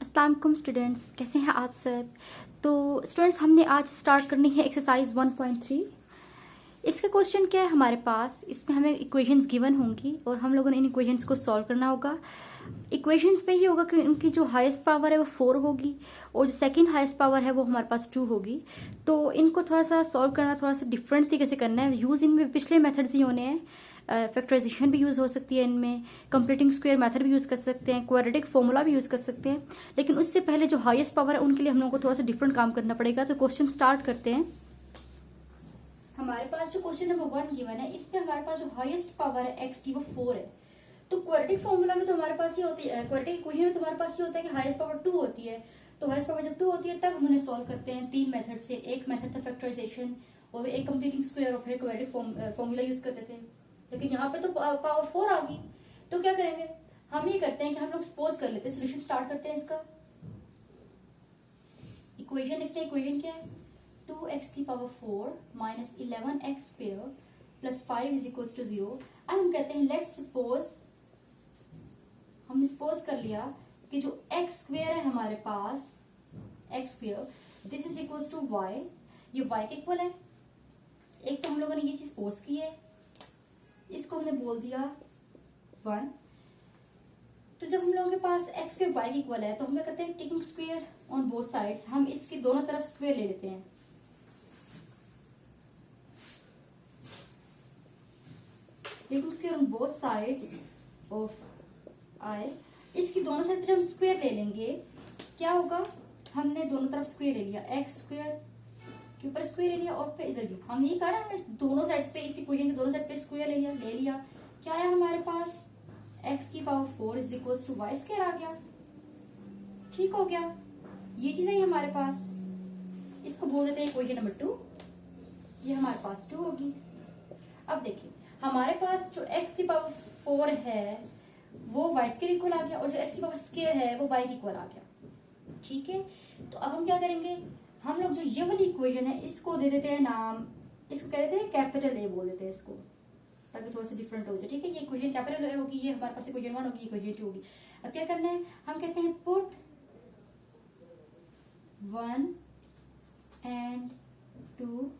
अस्सलाम वालेकुम स्टूडेंट्स, कैसे हैं आप सब। तो स्टूडेंट्स, हमने आज स्टार्ट करनी है एक्सरसाइज 1.3। इसका क्वेश्चन क्या है हमारे पास, इसमें हमें इक्वेशंस गिवन होंगी और हम लोगों ने इन इक्वेशंस को सॉल्व करना होगा। इक्वेशंस में ये होगा कि उनकी जो हाईएस्ट पावर है वो 4 होगी और जो सेकंड हाईएस्ट पावर है वो हमारे पास 2 होगी। तो इनको थोड़ा सा सॉल्व करना थोड़ा सा डिफरेंट तरीके से करना है। यूज़ इनमें पिछले मेथड्स ही होने हैं। फैक्टराइजेशन भी यूज़ हो सकती है इनमें, कंप्लीटिंग स्क्वायर मेथड भी यूज़ कर सकते हैं, क्वाड्रेटिक फॉर्मूला भी यूज़ कर सकते हैं। लेकिन उससे पहले जो हाईएस्ट पावर है उनके लिए हम लोगों को थोड़ा सा डिफरेंट काम करना पड़ेगा। तो क्वेश्चन स्टार्ट करते हैं। हमारे पास जो क्वेश्चन नंबर 1 गिवन है, इसमें हमारे पास जो हाईएस्ट पावर है एक्स की वो 4 है। तो क्वाड्रेटिक फॉर्मूला में तो हमारे पास ही होती है, क्वाड्रेटिक इक्वेशन में तो हमारे पास ही होता है कि हाईएस्ट पावर 2 होती है। तो हाईएस्ट पावर जब 2 होती है तब हम उन्हें सॉल्व करते हैं 3 मेथड से। एक मेथड था फैक्टराइजेशन और एक कंप्लीटिंग स्क्वायर और फिर क्वाड्रेटिक फॉर्मूला यूज करते थे। लेकिन यहाँ पे तो पावर 4 आ गई, तो क्या करेंगे, हम ये करते हैं कि हम लोग सपोज कर लेते हैं, सोल्यूशन स्टार्ट करते हैं इसका। इक्वेशन लिखते हैं। इक्वेशन क्या है, 2x की power 4 minus 11x square plus 5 is equals to 0। अब हम कहते हैं लेट्स सपोज, हमने सपोज कर लिया कि जो x स्क्वायर है हमारे पास, x square this is equals to y, ये y के इक्वल है। एक तो हम लोगों ने ये चीज सपोज की है, इसको हमने बोल दिया 1। तो जब हम लोगों के पास x स्क्वायर y के इक्वल है तो हम क्या करते हैं, taking square on both sides, हम इसकी दोनों तरफ स्क्वायर ले लेते हैं। Taking square on both sides of i, इसकी दोनों साइड पे जब हम स्क्वायर ले लेंगे क्या होगा, हमने दोनों तरफ स्क्वायर ले लिया, एक्स स्क्वायर के ऊपर स्क्वायर ले लिया और फिर इधर भी हमने ये कहा ना, हमने दोनों साइड्स पे, इस इक्वेशन के दोनों साइड पे स्क्वायर ले लिया। क्या आया हमारे पास, x की power 4 is equals to y square आ गया। ठीक हो गया, ये चीज आई हमारे पास। इसको बोल देते हैं इक्वेशन नंबर 2, ये हमारे पास 2 होगी। अब देखिए हमारे पास जो x की पावर 4 है वो y स्क्वायर इक्वल आ गया और जो x की पावर स्क्वायर है वो y इक्वल आ गया। ठीक है, तो अब हम क्या करेंगे, हम लोग जो ये वाली इक्वेशन है इसको दे देते हैं नाम, इसको कह देते हैं कैपिटल ए बोल देते हैं इसको, ताकि थोड़ा सा डिफरेंट हो जाए। ठीक है, ये इक्वेशन कैपिटल ए होगी, ये हमारे पास इक्वेशन 1 होगी, इक्वेशन 2 होगी। अब क्या करना है, हम कहते हैं पुट 1 एंड 2,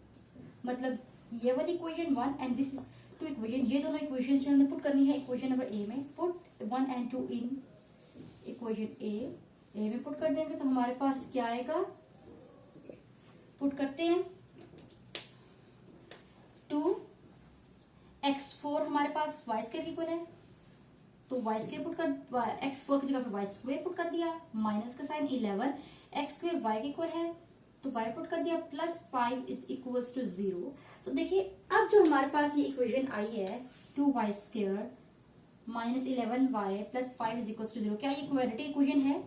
मतलब ये वाली equation 1 and this is 2 equation, ये दोनों इक्वेशन जो हमने पुट करनी है इक्वेशन नंबर ए में। पुट 1 एंड 2 इन इक्वेशन ए में पुट कर देंगे तो हमारे पास क्या आएगा, पुट करते हैं 2x4 हमारे पास y स्क्वायर इक्वल है, तो y स्क्वायर पुट कर, x4 की जगह पे y स्क्वायर पुट कर दिया, माइनस का साइन 11, x स्क्वायर y के इक्वल है तो y पुट कर दिया, प्लस 5 इज इक्वल्स टू 0। तो देखिए अब जो हमारे पास ये इक्वेशन आई है 2y square minus 11y plus 5 is equals to 0, क्या ये क्वाड्रेटिक इक्वेशन है?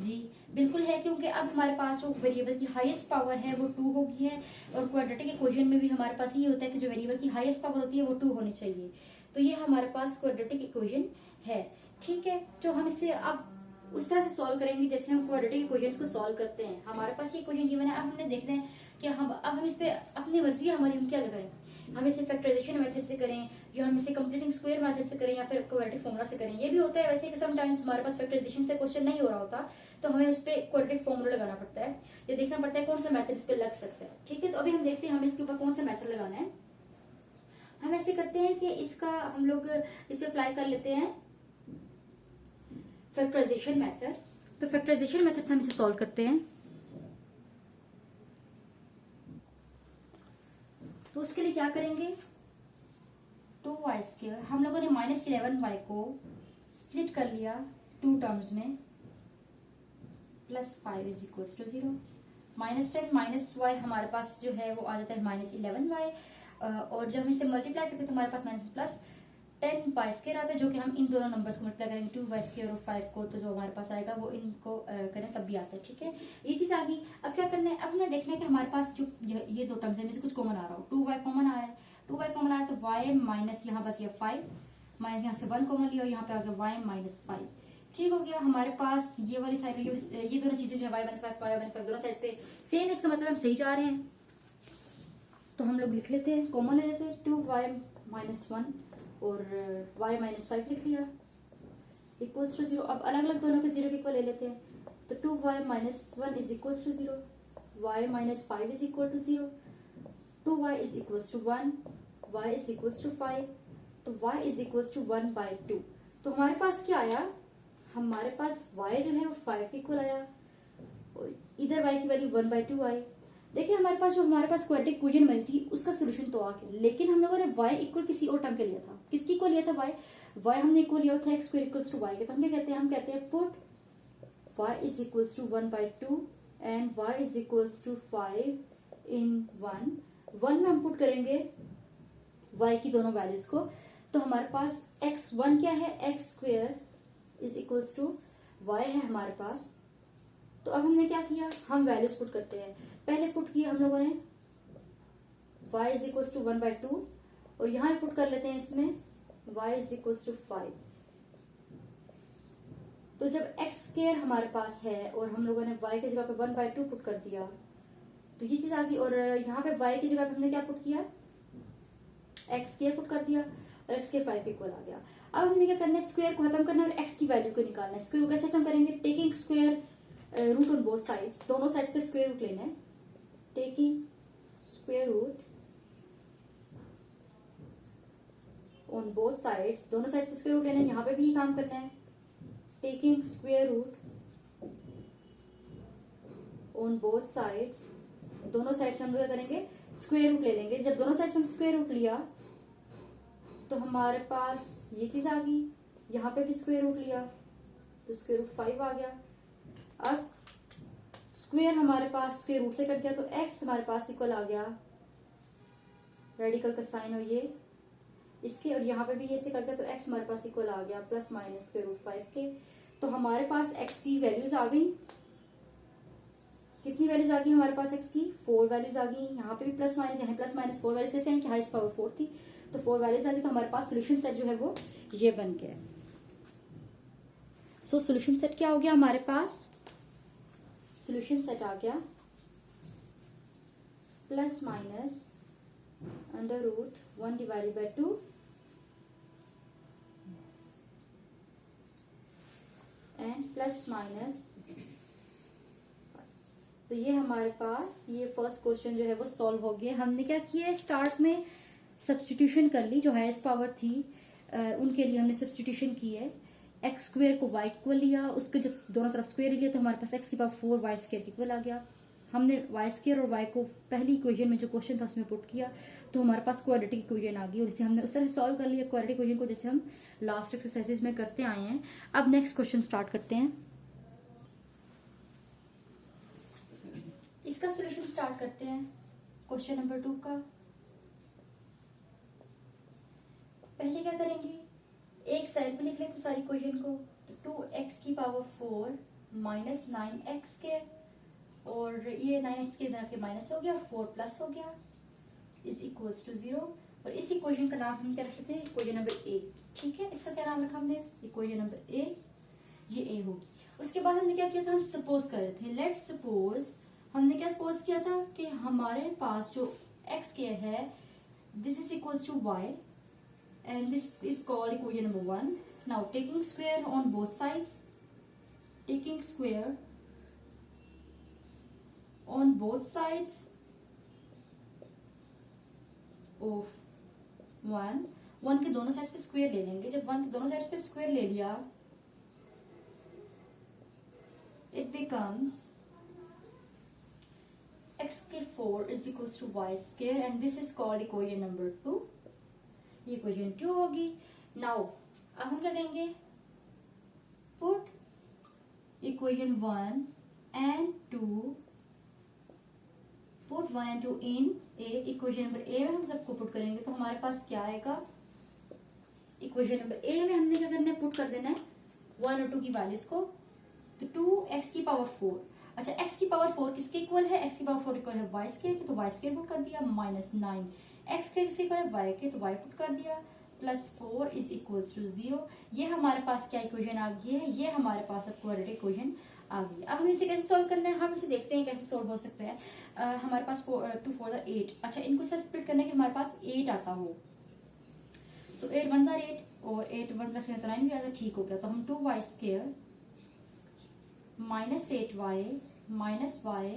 जी बिल्कुल है, क्योंकि अब हमारे पास जो वेरिएबल की हाईएस्ट पावर है वो 2 हो गई है और क्वाड्रेटिक इक्वेशन में भी हमारे पास ये होता है कि जो वेरिएबल की हाईएस्ट पावर होती है वो 2 होनी चाहिए। तो ये हमारे पास क्वाड्रेटिक इक्वेशन है। ठीक है, तो हम इसे अब उस तरह से सॉल्व करेंगे जैसे हम क्वाड्रेटिक इक्वेशंस को सॉल्व करते हैं। हमारे पास ये इक्वेशन गिवन है, अब हमने देखना है कि हम इस पे अपनी मर्जी है हमारी, हम क्या लगाएं, हम इसे फैक्टराइजेशन मेथड से करें या हम इसे कंप्लीटिंग स्क्वायर मेथड से करें या फिर क्वाड्रेटिक फॉर्मूला से करें। ये भी होता है वैसे कि समटाइम्स हमारे पास फैक्टराइजेशन से क्वेश्चन नहीं हो रहा होता तो हमें उस पर क्वाड्रेटिक फॉर्मूला लगाना पड़ता है, ये देखना पड़ता है कौन सा मेथड इस पे लग सकता है। ठीक है, तो अभी हम देखते हैं हमें इसके ऊपर कौन सा मेथड लगाना है। हम ऐसे करते हैं कि इसका हम लोग इस पे अप्लाई कर लेते हैं फैक्टराइजेशन मेथड। तो फैक्टराइजेशन मेथड से हम इसे सॉल्व करते हैं। तो उसके लिए क्या करेंगे, 2y स्क्वायर, हम लोगों ने माइनस 11y को स्प्लिट कर लिया 2 टर्म्स में, plus 5 is equals to 0, minus 10 minus y हमारे पास जो है वो आ जाता है माइनस 11y, और जब हम इसे मल्टीप्लाई करते हैं तो हमारे पास माइनस प्लस 10y स्क्वायर आता है, जो कि हम इन दोनों नंबर्स को मल्टीप्लाई करेंगे 2y स्क्वायर और 5 को, तो जो हमारे पास आएगा वो इनको करें तब भी आता है। ठीक है, ये चीज आ गई। अब क्या करना है, अब हमें देखना है कि हमारे पास जो ये 2 टर्म्स है इनमें से कुछ कॉमन आ रहा हो। 2y कॉमन आ रहा है, 2y कॉमन आ रहा है तो y माइनस यहाँ बच गया 5, माइनस यहाँ से 1 कॉमन लिया और यहाँ पे आ गया y माइनस 5। ठीक हो गया, हमारे पास ये वाली साइड ये दोनों चीजें जो है y माइनस 5 y माइनस 5 दोनों साइड पे सेम, इसका मतलब हम सही जा रहे हैं। तो हम लोग लिख लेते हैं, कॉमन ले लेते हैं, 2y माइनस 1 और y माइनस 5 लिख लिया इक्वल्स टू 0। अब अलग अलग दोनों के 0 के इक्वल ले लेते हैं, तो 2y minus 1 is equal to 0, y minus 5 is equal to 0, 2y is equal to 1, y is equal to 5, तो y इज इक्वल टू 1/2। तो हमारे पास क्या आया, हमारे पास y जो है वो 5 के इक्वल आया और इधर y की वैल्यू 1/2 आई। देखिए हमारे पास जो हमारे पास क्वाड्रेटिक इक्वेशन बनी थी उसका सोल्यूशन तो आ गया, लेकिन हम लोगों ने y इक्वल किसी और टर्म के लिया था। किसकी इक्वल लिया था? y हमने इक्वल लिया था x square equals to y के। तो हम क्या कहते हैं, हम कहते हैं put y is equals to 1/2 and y is equals to 5 in 1 में हम पुट करेंगे y की दोनों वैल्यूज को। तो हमारे पास x1 क्या है, x square is equals to y है हमारे पास। तो अब हमने क्या किया, हम वैल्यूज पुट करते हैं। पहले पुट किया हम लोगों ने y इज इक्वल्स टू 1/2 और यहां पुट कर लेते हैं इसमें y इज इक्वल्स टू 5। तो जब x स्क्वायर हमारे पास है और हम लोगों ने y की जगह पे 1/2 पुट कर दिया तो ये चीज आ गई। और यहाँ पे y की जगह पे हमने क्या पुट किया, x स्क्वायर पुट कर दिया और x के 5 इक्वल आ गया। अब हमने क्या करना है, स्क्वायर को खत्म करना है और x की वैल्यू को निकालना है। स्क्वायर को कैसे खत्म करेंगे, taking square root on both sides, दोनों साइड्स पे स्क्वायर रूट लेना है। Taking square root on both sides, दोनों साइड्स पे स्क्वायर रूट लेना है। यहाँ पे भी ये काम करना है, taking square root on both sides, दोनों साइड्स हम लोग क्या करेंगे, स्क्वायर रूट ले लेंगे। जब दोनों साइड्स हम स्क्वायर रूट लिया तो हमारे पास ये चीज आ गई, यहाँ पे भी स्क्वायर रूट लिया तो स्क्वायर रूट 5 आ गया। अब स्क्वायर हमारे पास स्क्वायर रूट से कट गया तो x हमारे पास इक्वल आ गया, रेडिकल का साइन हो ये इसके, और यहाँ पे भी ये से कट गया तो x हमारे पास इक्वल आ गया प्लस माइनस स्क्वायर रूट 5 के। तो हमारे पास x की वैल्यूज आ गई, कितनी वैल्यूज आ गई हमारे पास x की, 4 वैल्यूज आ गई। यहाँ पे भी प्लस माइनस, यहाँ प्लस माइनस 4 वैल्यूज कैसे हैं कि हाईएस्ट पावर 4 थी तो 4 वैल्यूज आ गई। तो हमारे पास सोल्यूशन सेट जो है वो ये बन गया। सो सोल्यूशन सेट क्या हो गया हमारे पास, सोल्यूशन सेट आ गया plus minus under root 1/2 and plus minus. तो ये हमारे पास ये फर्स्ट क्वेश्चन जो है वो सॉल्व हो गया। हमने क्या किया है, स्टार्ट में सब्सटीट्यूशन कर ली, जो हाईएस्ट पावर थी उनके लिए हमने सब्सटीट्यूशन की है। एक्स स्क्वायर को वाई इक्वल लिया, उसके जब दोनों तरफ स्क्वायर लिया तो हमारे पास एक्स की पावर 4 वाई स्क्वायर इक्वल आ गया। हमने वाई स्क्वायर और वाई को पहली इक्वेशन में जो क्वेश्चन था उसमें पुट किया तो हमारे पास क्वाड्रेटिक इक्वेशन आ गई और इसे हमने उस तरह से सॉल्व कर लिया क्वाड्रेटिक इक्वेशन को, जैसे हम लास्ट एक्सरसाइजेज में करते आए हैं। अब नेक्स्ट क्वेश्चन स्टार्ट करते हैं, इसका सोल्यूशन स्टार्ट करते हैं। क्वेश्चन नंबर 2 का पहले क्या करेंगे, एक साइड पे लिख लेते सारी इक्वेशन को। तो 2x की पावर 4 माइनस 9x के, और ये 9x के इधर के माइनस हो गया, 4 प्लस हो गया इज इक्वल्स टू 0। और इस इक्वेशन का नाम हम क्या रख लेते हैं, इक्वेशन नंबर ए। ठीक है, इसका क्या नाम रखा हमने, इक्वेशन नंबर ए, ये ए होगी। उसके बाद हमने क्या किया था, हम सपोज कर रहे थे, लेट्स सपोज, हमने क्या सपोज किया था कि हमारे पास जो x के है this is equals to y and this is called equation number 1. Now taking square on both sides, taking square on both sides of 1 के दोनों साइड्स पे स्क्वायर ले लेंगे। जब 1 के दोनों साइड्स पे स्क्वायर ले लिया it becomes x के 4 is equals to y square and this is called equation number 2. ये इक्वेशन 2 होगी। नाउ अब हम क्या करेंगे, put equation 1 and 2, put 1 and 2 in A. Equation number ए में हम सबको पुट करेंगे तो हमारे पास क्या आएगा, इक्वेशन नंबर ए में हमने क्या करना है, पुट कर देना है 1 और 2 की वैल्यूज को। तो 2x की पावर 4, अच्छा x की पावर 4 किसके इक्वल है, x की पावर 4 इक्वल है y स्क्वायर के, तो y स्क्वायर पुट कर दिया, माइनस 9 x के किसके इक्वल है y के, तो y पुट कर दिया, प्लस 4 इज इक्वल्स टू 0। ये हमारे पास क्या इक्वेशन आ गई है, ये हमारे पास अब क्वाड्रेटिक इक्वेशन आ गई। अब हमें इसे कैसे सॉल्व करना है, हम इसे देखते हैं कैसे सॉल्व हो सकता है। हमारे पास 2 4 8, अच्छा इनको से स्प्लिट करने के हमारे पास 8 आता हो, सो 8 1 8 और 8 1 प्लस तो 9 भी आता, ठीक हो गया। तो हम 2y square -8y minus y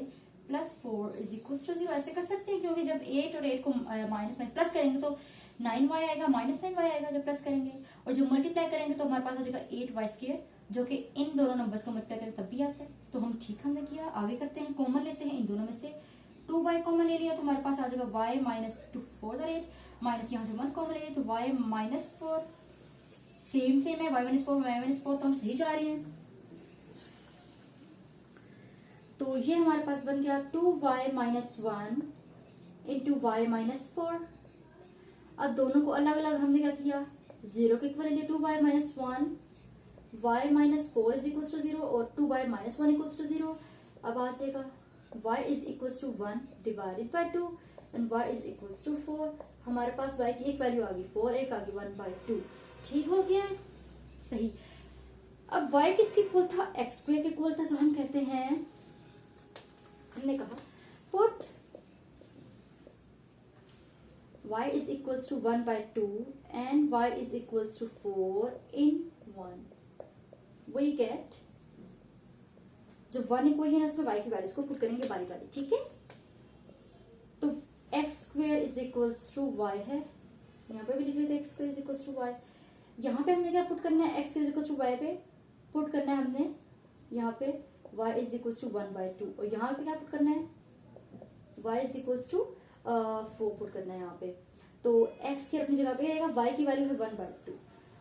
plus 4 is equal to 0। ऐसे कर सकते हैं क्योंकि जब 8 और 8 को माइनस में प्लस करेंगे तो 9y आएगा, -9y आएगा जब प्लस करेंगे, और जब मल्टीप्लाई करेंगे तो हमारे पास आ जाएगा 8y², जो कि इन दोनों नंबर्स को मल्टीप्लाई करें तब भी आता है। तो हम ठीक हमने किया, आगे करते हैं, कॉमन लेते हैं इन दोनों में से, 2y कॉमन ले लिया तो हमारे पास आ जाएगा y -2 4 8, माइनस यहाँ से 1 कॉमन ले लिया तो y -4, सेम है, y -4 तो हम सही जा रहे हैं। तो ये हमारे पास बन गया 2y -1 इंटू y -4। अब दोनों को अलग अलग हमने क्या किया, 0 के इक्वल ले लिया, 2y -1 y -4 is equal to 0 और 2y -1 इक्वल टू 0। अब आ जाएगा y is equal to 1 divided by 2 and y is equal to 4। हमारे पास y की एक वैल्यू आ गई 4, एक आ गई 1/2। ठीक हो गया, सही। अब y किसके इक्वल था, x² के इक्वल था, तो हम कहते हैं, हमने कहा put y is equals to 1/2 and y is equals to 4 in 1, we get जो 1 इक्वेशन है उसमें y की वैल्यूज को पुट करेंगे बारी बारी, ठीक है। तो x² is equals to y है, यहाँ पे भी लिख लेते हैं x² is equals to y। यहाँ पे हमने क्या पुट करना है, x² is equals to y पे पुट करना है हमने यहाँ पे y इज इक्वल्स टू 1/2, और यहाँ पे क्या पुट करना है, y is equals to 4 put करना है यहाँ पे। तो x के अपनी जगह पे रहेगा, y की वैल्यू है 1/2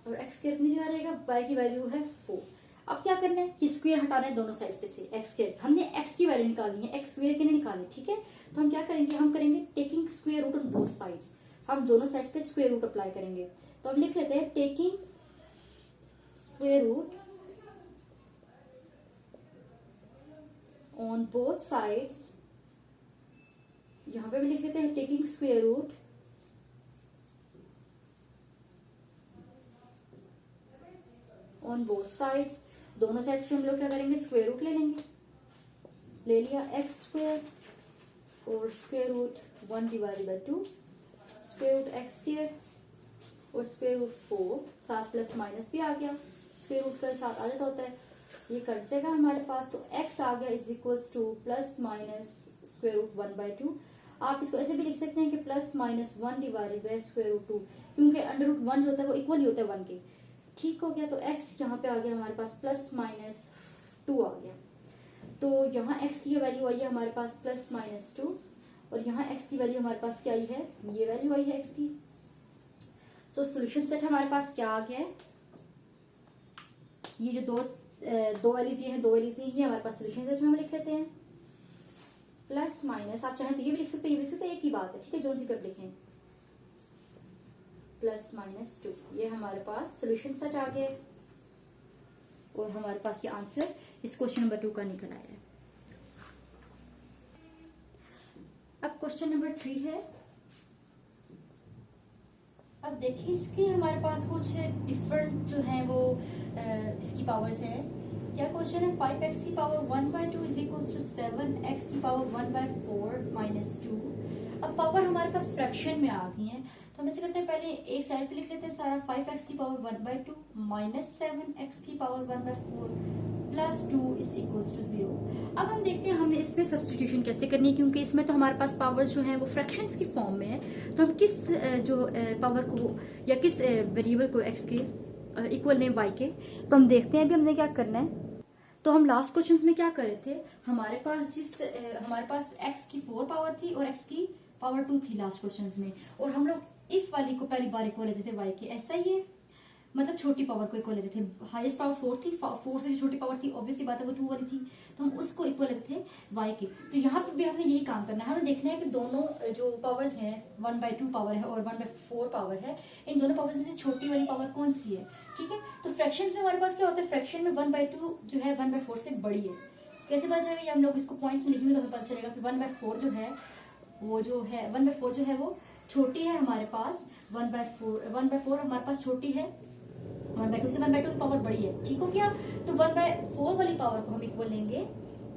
और x के अपनी जगह रहेगा, y की वैल्यू है 4। अब क्या करना है कि स्क्वायर हटाना है दोनों साइड पे से, x के हमने x की वैल्यू निकालनी है, x स्क्वायर के नहीं निकालनी, ठीक है। तो हम क्या करेंगे, हम करेंगे taking square root on both sides, हम दोनों साइड्स पे स्क्वायर रूट अप्लाई करेंगे। तो हम लिख लेते हैं taking square root on both sides, यहां पे भी लिख लेते हैं taking square root on both sides, दोनों साइड्स पे हम लोग क्या करेंगे, स्क्वायर रूट ले लेंगे। ले लिया x² और square root 1 divided by 2, square root x² और स्क्वायर रूट 4, साथ प्लस माइनस भी आ गया, स्क्वायर रूट का साथ आ जाता होता है, ये कट जाएगा हमारे पास। तो x आ गया is equals to plus minus square root 1/2। आप इसको ऐसे भी लिख सकते हैं कि plus minus 1 divided by square root 2, क्योंकि अंडर रूट 1 जो होता है वो इक्वल ही होता है 1 के। ठीक हो गया, तो x यहाँ पे आ गया हमारे पास प्लस माइनस 2 आ गया। तो यहाँ x की वैल्यू आई है हमारे पास प्लस माइनस 2 और यहाँ x की वैल्यू हमारे पास क्या आई है, ये वैल्यू आई है x की। सो सॉल्यूशन सेट हमारे पास क्या आ गया है, ये जो दो वैल्यूज ये है, दो वैल्यूज ये हमारे पास सॉल्यूशन सेट हम लिख लेते हैं प्लस माइनस, आप चाहें तो ये भी लिख सकते हैं, ये भी लिख सकते हैं, एक ही बात है, ठीक है, जो सी पे लिखें प्लस माइनस 2, ये हमारे पास सॉल्यूशन सेट आ गए और हमारे पास ये आंसर इस क्वेश्चन नंबर 2 का निकल आया है। अब क्वेश्चन नंबर 3 है। अब देखिए इसके हमारे पास कुछ डिफरेंट जो है वो इसकी पावर्स है। क्या क्वेश्चन है, 5x की power 1/2 is equal to 7x की पावर 1/4 माइनस 2। अब पावर हमारे पास फ्रैक्शन में आ गई है, तो हम ऐसे करते हैं, पहले एक साइड पे लिख लेते हैं सारा, 5x की पावर 1/2 माइनस 7x की power 1/4 plus 2 is equal to 0। अब हम देखते हैं हमने इसमें सब्स्टिट्यूशन कैसे करनी है, क्योंकि इसमें तो हमारे पास पावर्स जो हैं वो फ्रैक्शंस की फॉर्म में है, तो हम किस जो पावर को या किस वेरिएबल को x के इक्वल लें y के, तो हम देखते हैं अभी हमने क्या करना है। तो हम लास्ट क्वेश्चंस में क्या कर रहे थे, हमारे पास x की 4 पावर थी और x की पावर 2 थी लास्ट क्वेश्चंस में, और हम लोग इस वाली को पहली बार इक्वल लेते थे y के, ऐसा ही है, मतलब छोटी पावर को इक्वल लेते थे। हाईएस्ट पावर 4 थी, 4 से जो छोटी पावर थी ऑब्वियसली बात है वो 2 वाली थी, तो हम उसको इक्वल लेते थे y के। तो यहाँ पर भी हमने यही काम करना है, हमें देखना है कि दोनों जो पावर्स हैं 1/2 पावर है और 1/4 पावर है, इन दोनों पावर्स में से छोटी वाली पावर कौन सी है, ठीक है। तो फ्रैक्शंस में हमारे पास क्या होता है, फ्रैक्शन में 1/2 जो है 1/4 से बड़ी है। कैसे पता चलेगा, ये हम लोग इसको पॉइंट्स में लिखेंगे तो हमें पता चलेगा कि 1/4 जो है वो 1/4 जो है वो छोटी है हमारे पास, 1/4 हमारे पास छोटी है, 1/2 से 1/2 की पावर बड़ी है, ठीक हो गया। तो 1/4 वाली पावर को हम इक्वल लेंगे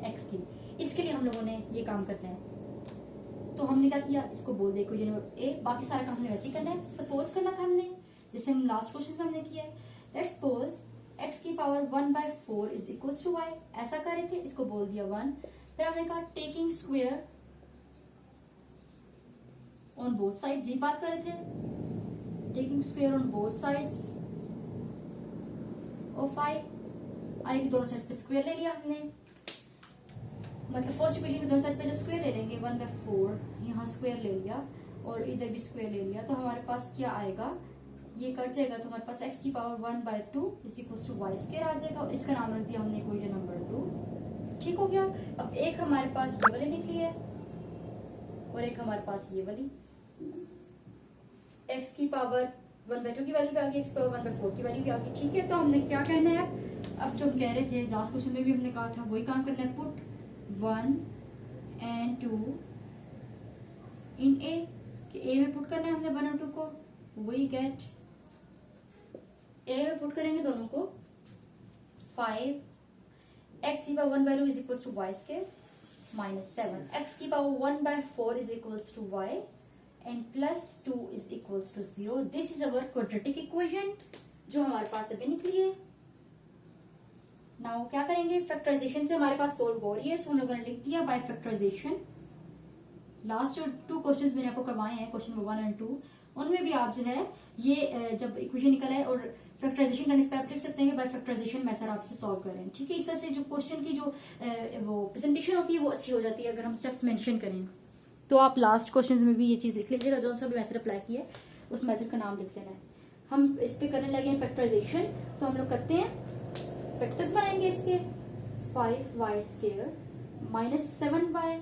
x की, इसके लिए हम लोगों ने ये काम करना है। तो हमने क्या किया, इसको बोल दे इक्वेशन नंबर ए, बाकी सारा काम हमने वैसे ही करना है। सपोज करना था हमने, जैसे हम लास्ट क्वेश्चन में हमने किया है, लेट्स सपोज x की power 1/4 is equals to y, ऐसा कर रहे थे, इसको बोल दिया 1। फिर हमने कहा taking square on both sides, ये बात कर रहे थे, taking square on both sides of i, i की दोनों साइड पे स्क्वायर ले लिया हमने, मतलब फर्स्ट इक्वेशन के दोनों साइड पे जब स्क्वायर ले लेंगे 1/4 यहाँ स्क्वायर ले लिया और इधर भी स्क्वायर ले लिया, तो हमारे पास क्या आएगा, ये कट जाएगा, तो हमारे पास x की power 1/2 is equals to y square आ जाएगा, और इसका नाम रख दिया हमने इक्वेशन नंबर 2। ठीक हो गया। अब एक हमारे पास ये वाली निकली है और एक हमारे पास ये वाली, x की पावर 1/2 की वैल्यू भी आ गई, x की पावर 1/4 की वैल्यू भी आ गई। ठीक है, तो हमने क्या कहना है अब जो हम कह रहे थे लास्ट क्वेश्चन में भी हमने कहा था वही काम करना है, पुट 1 and 2 इन a, कि a में पुट करना है हमने 1 और 2 को, वही गेट a में पुट करेंगे दोनों को 5 x की power 1/2 is equals to y square minus 7 x की power 1/4 is equals to y and plus 2 is equals to 0। This is our quadratic equation जो हमारे पास अभी निकली है। नाउ क्या करेंगे, फैक्टराइजेशन से हमारे पास सोल्व हो रही है, सो हम लोगों ने लिख दिया बाय फैक्टराइजेशन। लास्ट जो 2 क्वेश्चंस मैंने आपको करवाए हैं, क्वेश्चन नंबर 1 और 2, उनमें भी आप जो है ये जब इक्वेशन निकल है और फैक्टराइजेशन करने से आप लिख सकते हैं कि बाय फैक्टराइजेशन मेथड आप इसे सॉल्व करें। ठीक है, इस तरह से जो क्वेश्चन की जो वो प्रेजेंटेशन होती है वो अच्छी हो जाती है अगर हम स्टेप्स मेंशन करें। तो आप लास्ट क्वेश्चंस में भी ये चीज लिख लीजिएगा, जो सा भी मेथड अप्लाई किया है उस मेथड का नाम लिख लेना है। हम इस पे करने लगे हैं फैक्टराइजेशन, तो हम लोग करते हैं फैक्टर्स बनाएंगे इसके 5y square minus 7y,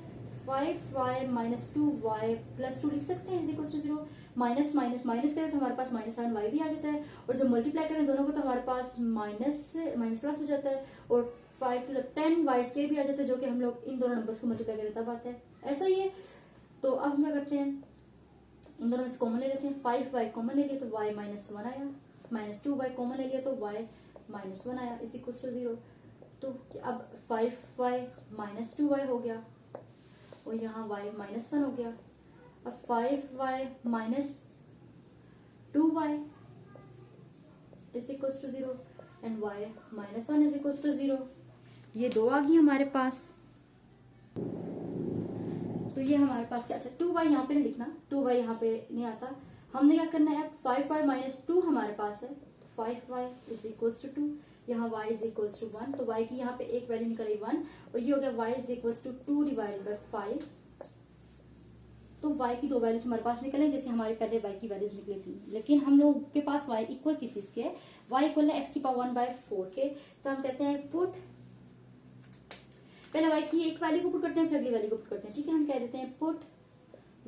5y minus 2y plus 2 लिख सकते हैं is equal to 0। Minus minus minus करें तो हमारे पास -7y भी आ जाता है, और जब मल्टीप्लाई करें दोनों को तो हमारे पास माइनस प्लस हो जाता है, और 5 to 10y स्क्वायर भी आ जाता है, जो कि हम लोग इन दोनों नंबर्स को मल्टीप्लाई करें तब आता है। ऐसा ही है, तो अब हम क्या करते हैं, इन दोनों में से कॉमन ले लेते हैं, 5y कॉमन ले लिया तो y -1 आया, -2y कॉमन ले लिया तो y -1 आया इज इक्वल टू 0। तो अब 5y माइनस 2y हो गया और यहाँ y -1 हो गया। अब 5y minus 2y is equal to 0 and y -1 is equal to 0। ये दो आ गई हमारे पास, तो ये हमारे पास क्या, अच्छा 2y यहाँ पे नहीं लिखना, 2y यहाँ पे नहीं आता, हमने क्या करना है 5y माइनस 2 हमारे पास है, तो 5y इज इक्वल्स टू 2, यहाँ y इज इक्वल्स टू 1, तो y की यहाँ पे एक वैल्यू निकली 1 और ये हो गया y is equals to 2 divided by 5। तो y की दो वैल्यूज हमारे पास निकले जैसे हमारी पहले y की वैल्यूज निकली थी, लेकिन हम लोग के पास y इक्वल किस चीज के, y इक्वल है x की पावर 1/4 के, तो हम कहते हैं पुट, पहले y की एक वैल्यू को पुट करते हैं फिर अगली वैल्यू को पुट करते हैं। ठीक है, हम कह देते हैं put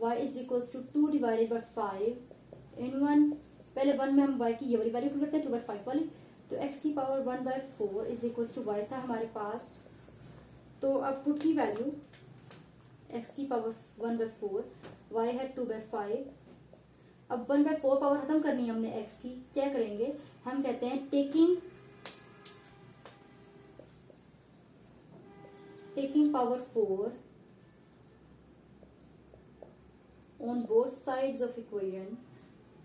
y is equals to 2 divided by 5 in 1, पहले 1 में हम y की ये वाली वैल्यू पुट करते हैं 2/5 वाली, तो x की power 1/4 is equals to y था हमारे पास, तो अब पुट की वैल्यू x की पावर 1/4, y है 2/5, अब 1/4 पावर खत्म करनी है हमने x की, क्या करेंगे, हम कहते हैं taking power 4 on both sides of equation,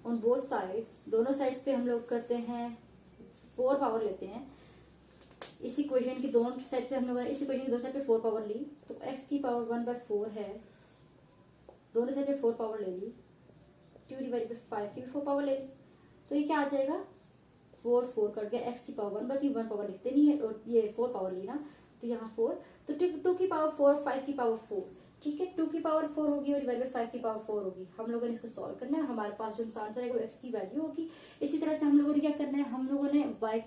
on both sides, दोनों साइड्स पे हम लोग करते हैं 4 पावर लेते हैं, इस इक्वेशन की दोनों साइड पे हम लोग इस इक्वेशन की दोनों साइड पे 4 पावर ली, तो x की पावर 1/4 है, दोनों साइड पे 4 पावर ले ली, 2 डिवाइडेड बाय 5 की भी 4 पावर ले ली, तो ये क्या आ जाएगा 4 कट गया, x की पावर 1 बची, 1 पावर लिखते नहीं है और ये 4 पावर ली ना, तो यहाँ 4, तो 2 की पावर 4, 5 की पावर 4, ठीक है, 2 की पावर 4 होगी और डिवाइड बाय 5 की पावर 4 होगी। हम लोगों ने इसको सॉल्व करना है, हमारे पास जो आंसर है वो x की वैल्यू होगी। इसी तरह से हम लोगों ने क्या करना है, हम लोगों ने y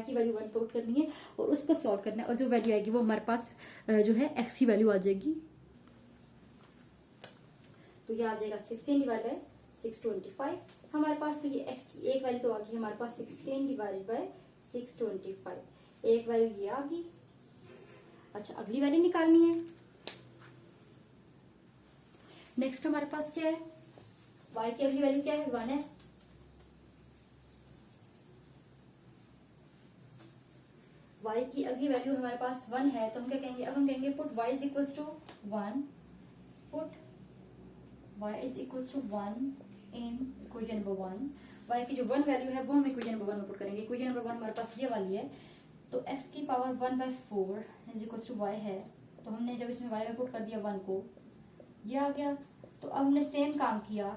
की वैल्यू 1 पुट करनी है और उसको सॉल्व करना है, और जो वैल्यू आएगी वो हमारे पास जो है x की वैल्यू आ जाएगी, तो ये आ जाएगा 16 डिवाइड बाय 625 हमारे पास, तो ये x की एक वैल्यू तो आ गई हमारे पास 16 डिवाइडेड बाय 625, एक वैल्यू ये आ गई। अच्छा, अगली वैल्यू निकालनी है, नेक्स्ट हमारे पास क्या है, y की अगली वैल्यू क्या है 1 है, y की अगली वैल्यू हमारे पास 1 है, तो हम क्या कहेंगे, अब हम कहेंगे put y is equals to 1, put y is equals to 1 in equation number 1, y की जो 1 वैल्यू है वो हम इक्वेशन नंबर 1 में पुट करेंगे। इक्वेशन नंबर 1 हमारे पास ये वाली है, तो x की power 1/4 is equal to y है। तो हमने जब इसमें y में पुट कर दिया 1 को, ये आ गया। तो अब हमने सेम काम किया,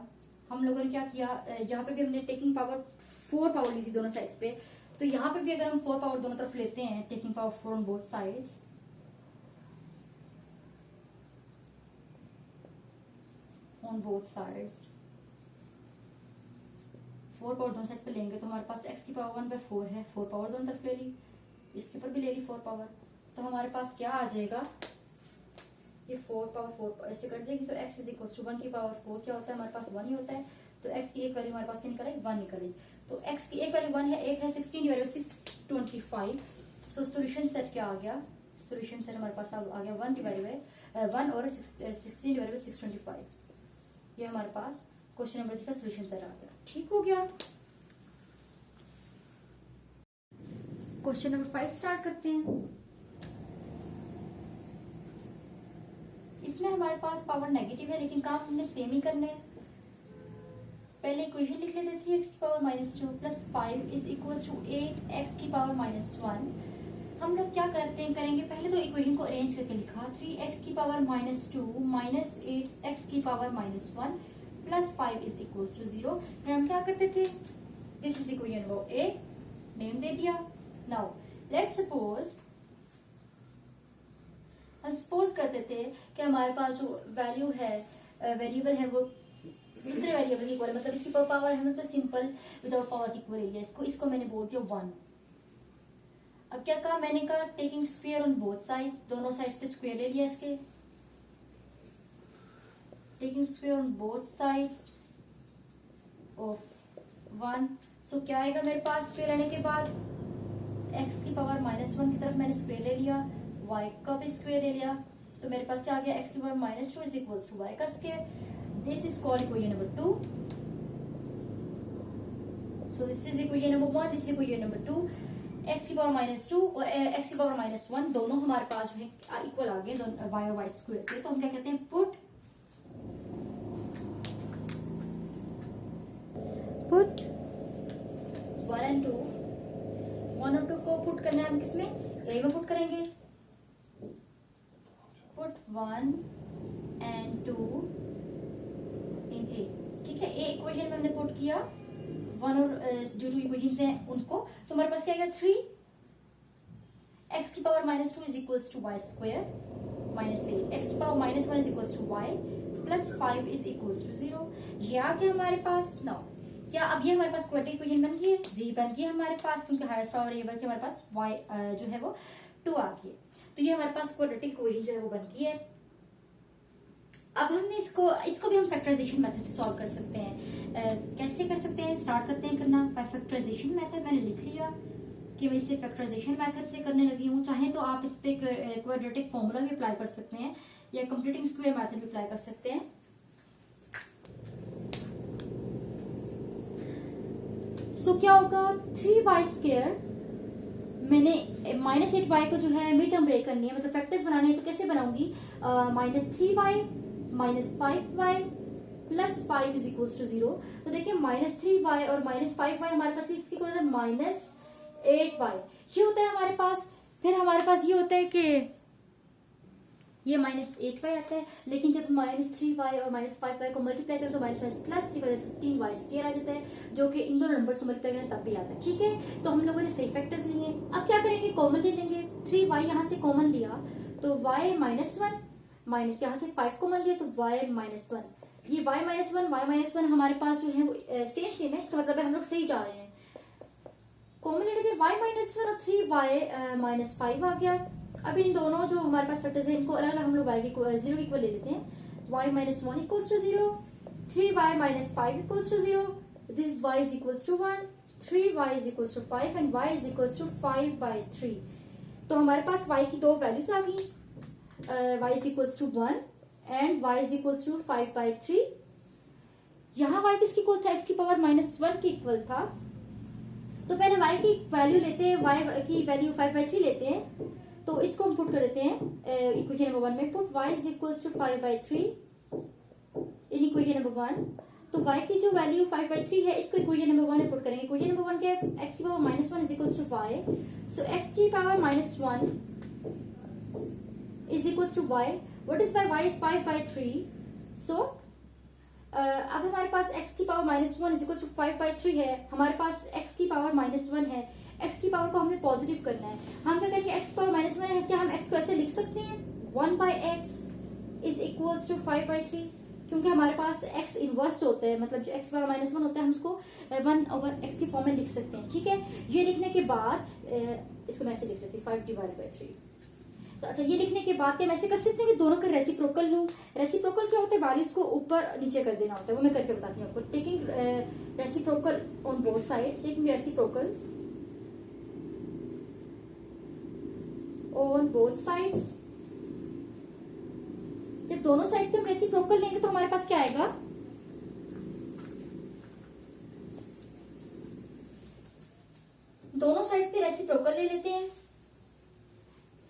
हम लोगों ने क्या किया, यहाँ पे भी हमने टेकिंग पावर 4 पावर ली थी दोनों साइड्स पे, तो यहाँ पे भी अगर हम 4 पावर दोनों तरफ लेते हैं, taking power 4 on both sides, on both sides 4 power दोनों साइड्स पे लेंगे तो हमारे पास x की पावर 1/4 है, 4 पावर दोनों तरफ ले ली, इसके ऊपर भी ले ली 4 पावर, तो हमारे पास क्या आ जाएगा, ये 4 पावर 4 ऐसे कट जाएगी। तो x इज इक्वल टू 1 की पावर 4 क्या होता है, हमारे पास 1 ही होता है। तो x की एक वैल्यू हमारे पास क्या निकल आई, 1 निकल आई। तो x की एक वैल्यू 1 है, एक है 16 divided by 625। So solution set क्या आ गया, सॉल्यूशन सेट हमारे पास आ गया 1 डिवाइडेड बाय 1 और 16 डिवाइडेड बाय 625। ये हमारे पास क्वेश्चन नंबर 3 का सॉल्यूशन सेट आ गया। ठीक हो गया। क्वेश्चन नंबर 5 स्टार्ट करते हैं। इसमें हमारे पास पावर नेगेटिव है, लेकिन काम हमने सेम ही करने हैं। पहले इक्वेशन लिख लेते थे, x की power -2 plus 5 is equal to 8x की पावर -1। हम लोग क्या करेंगे, पहले तो इक्वेशन को अरेंज करके लिखा, 3x की पावर -2 माइनस 8x की power -1 plus 5 is equal to 0। फिर हम क्या करते थे, this is equation number A, name दे दिया। नाउ लेट्स सपोज, हम सपोज करते थे कि हमारे पास जो वैल्यू है, वेरिएबल है, वो दूसरे वेरिएबल की इक्वल है, मतलब इसकी पावर है तो सिंपल विदाउट पावर की इक्वल है, इसको मैंने बोल दिया 1। अब क्या कहा मैंने, कहा taking square on both sides, दोनों साइड्स पे स्क्वायर ले लिया इसके, taking square on both sides of 1। सो क्या आएगा मेरे पास, स्क्वायर लेने के बाद x की पावर -1 की तरफ मैंने स्क्वायर ले लिया, y का भी स्क्वायर ले लिया, तो मेरे पास क्या आ गया, x की power -2 is equal to y का square. This is called equation number 2। So this is equation number 1, this is equation number 2। x की पावर -2 और x की पावर -1 दोनों हमारे पास जो है इक्वल आ गए, y और y स्क्वायर के। तो हम क्या कहते हैं, पुट 1 and 2, 1 और 2 को पुट करना है हम किसमें, a में पुट करेंगे। पुट 1 and 2 इन a, ठीक है। a इक्वेशन में हमने पुट किया 1 और जो 2 इक्वेशंस हैं उनको, तो हमारे पास क्या आएगा, 3 x की power -2 is equals to y square minus 8 x की power -1 is equals to y plus 5 is equals to 0। ये आ गया हमारे पास। नाउ क्या अब ये हमारे पास क्वाड्रेटिक इक्वेशन बन गई है, जी बन गई है हमारे पास, क्योंकि हाईएस्ट पावर वेरिएबल की हमारे पास y जो है वो 2 आ गई है। तो ये हमारे पास क्वाड्रेटिक इक्वेशन जो है वो बन गई है। अब हमने इसको भी हम फैक्टराइजेशन मेथड से सॉल्व कर सकते हैं। कैसे कर सकते हैं, स्टार्ट करते हैं करना बाय फैक्टराइजेशन मेथड। मैंने लिख लिया कि मैं इसे फैक्टराइजेशन मेथड से करने लगी हूँ। चाहे तो आप इस पे क्वाड्रेटिक फॉर्मूला भी अप्लाई कर सकते हैं या कंप्लीटिंग स्क्वायर मेथड भी अप्लाई कर सकते हैं। सो क्या होगा, 3y², मैंने -8y को जो है मिड टर्म ब्रेक करनी है, मतलब फैक्टर्स बनाने हैं, तो कैसे बनाऊंगी, -3y -5y plus 5 is equals to 0। तो देखिए -3y और -5y हमारे पास इसकी कोई -8y ये होता है हमारे पास। फिर हमारे पास ये होता है कि ये -8y आता है, लेकिन जब -3y और -5y को मल्टीप्लाई करें तो -+3y 15y² आ जाता है, जो कि इन दोनों नंबर्स को मल्टीप्लाई करें तब भी आता है। ठीक है, तो हम लोगों ने सही फैक्टर्स लिए। अब क्या करेंगे, कॉमन ले लेंगे। 3y यहाँ से कॉमन लिया तो y -1 माइनस यहाँ से 5 कॉमन लिया तो y -1। ये y -1 हमारे पास जो है वो सेम है, इसका मतलब है हम लोग सही जा रहे हैं। कॉमन ले लेते हैं y -1 और 3y -5 आ गया। अब इन दोनों जो हमारे पास फैक्टर्स हैं इनको अलग अलग हम लोग y की 0 इक्वल ले लेते हैं। y -1 equals to 0, 3y -5 equals to 0, this is y is equals to 1, 3y is equals to 5 and y is equals to 5/3। तो हमारे पास y की दो वैल्यूज आ गई, y is equals to 1 and y is equals to 5/3। यहाँ y किसकी equal था, x की पावर -1 की इक्वल था। तो पहले y की वैल्यू लेते हैं, y की वैल्यू 5/3 लेते हैं, तो इसको हम पुट कर देते हैं इक्वेशन नंबर 1 में। Put y is equals to 5/3 in equation number 1। तो y की जो वैल्यू 5/3 है इसको इक्वेशन नंबर 1 में पुट करेंगे। इक्वेशन नंबर 1 क्या है, x की power -1 is equals to y, so x की power -1 is equals to y, what is y is 5/3, so अब हमारे पास x की पावर -1 इज इक्वल्स टू 5/3 है, हमारे पास x की पावर -1 है, x की पावर को हमने पॉजिटिव करना है। हम क्या करेंगे, x की पावर -1 है, क्या हम x को ऐसे लिख सकते हैं 1/x इज इक्वल्स टू 5/3, क्योंकि हमारे पास x इनवर्स होता है, मतलब जो x पावर -1 होता है हम उसको 1/x की फॉर्म में लिख सकते हैं। ठीक है, ये लिखने के बाद इसको मैं ऐसे लिख लेती हूँ 5/3। तो अच्छा, ये लिखने के बाद क्या मैं ऐसे कर सकते हैं कि दोनों का रेसिप्रोकल लूं। रेसिप्रोकल क्या होता है, वैल्यूज को ऊपर नीचे कर देना होता है, वो मैं करके बताती हूँ आपको। Taking reciprocal on both sides, taking reciprocal on both sides. जब दोनों साइड्स पे हम रेसिप्रोकल लेंगे तो हमारे पास क्या आएगा, दोनों साइड्स पे रेसिप्रोकल ले लेते हैं।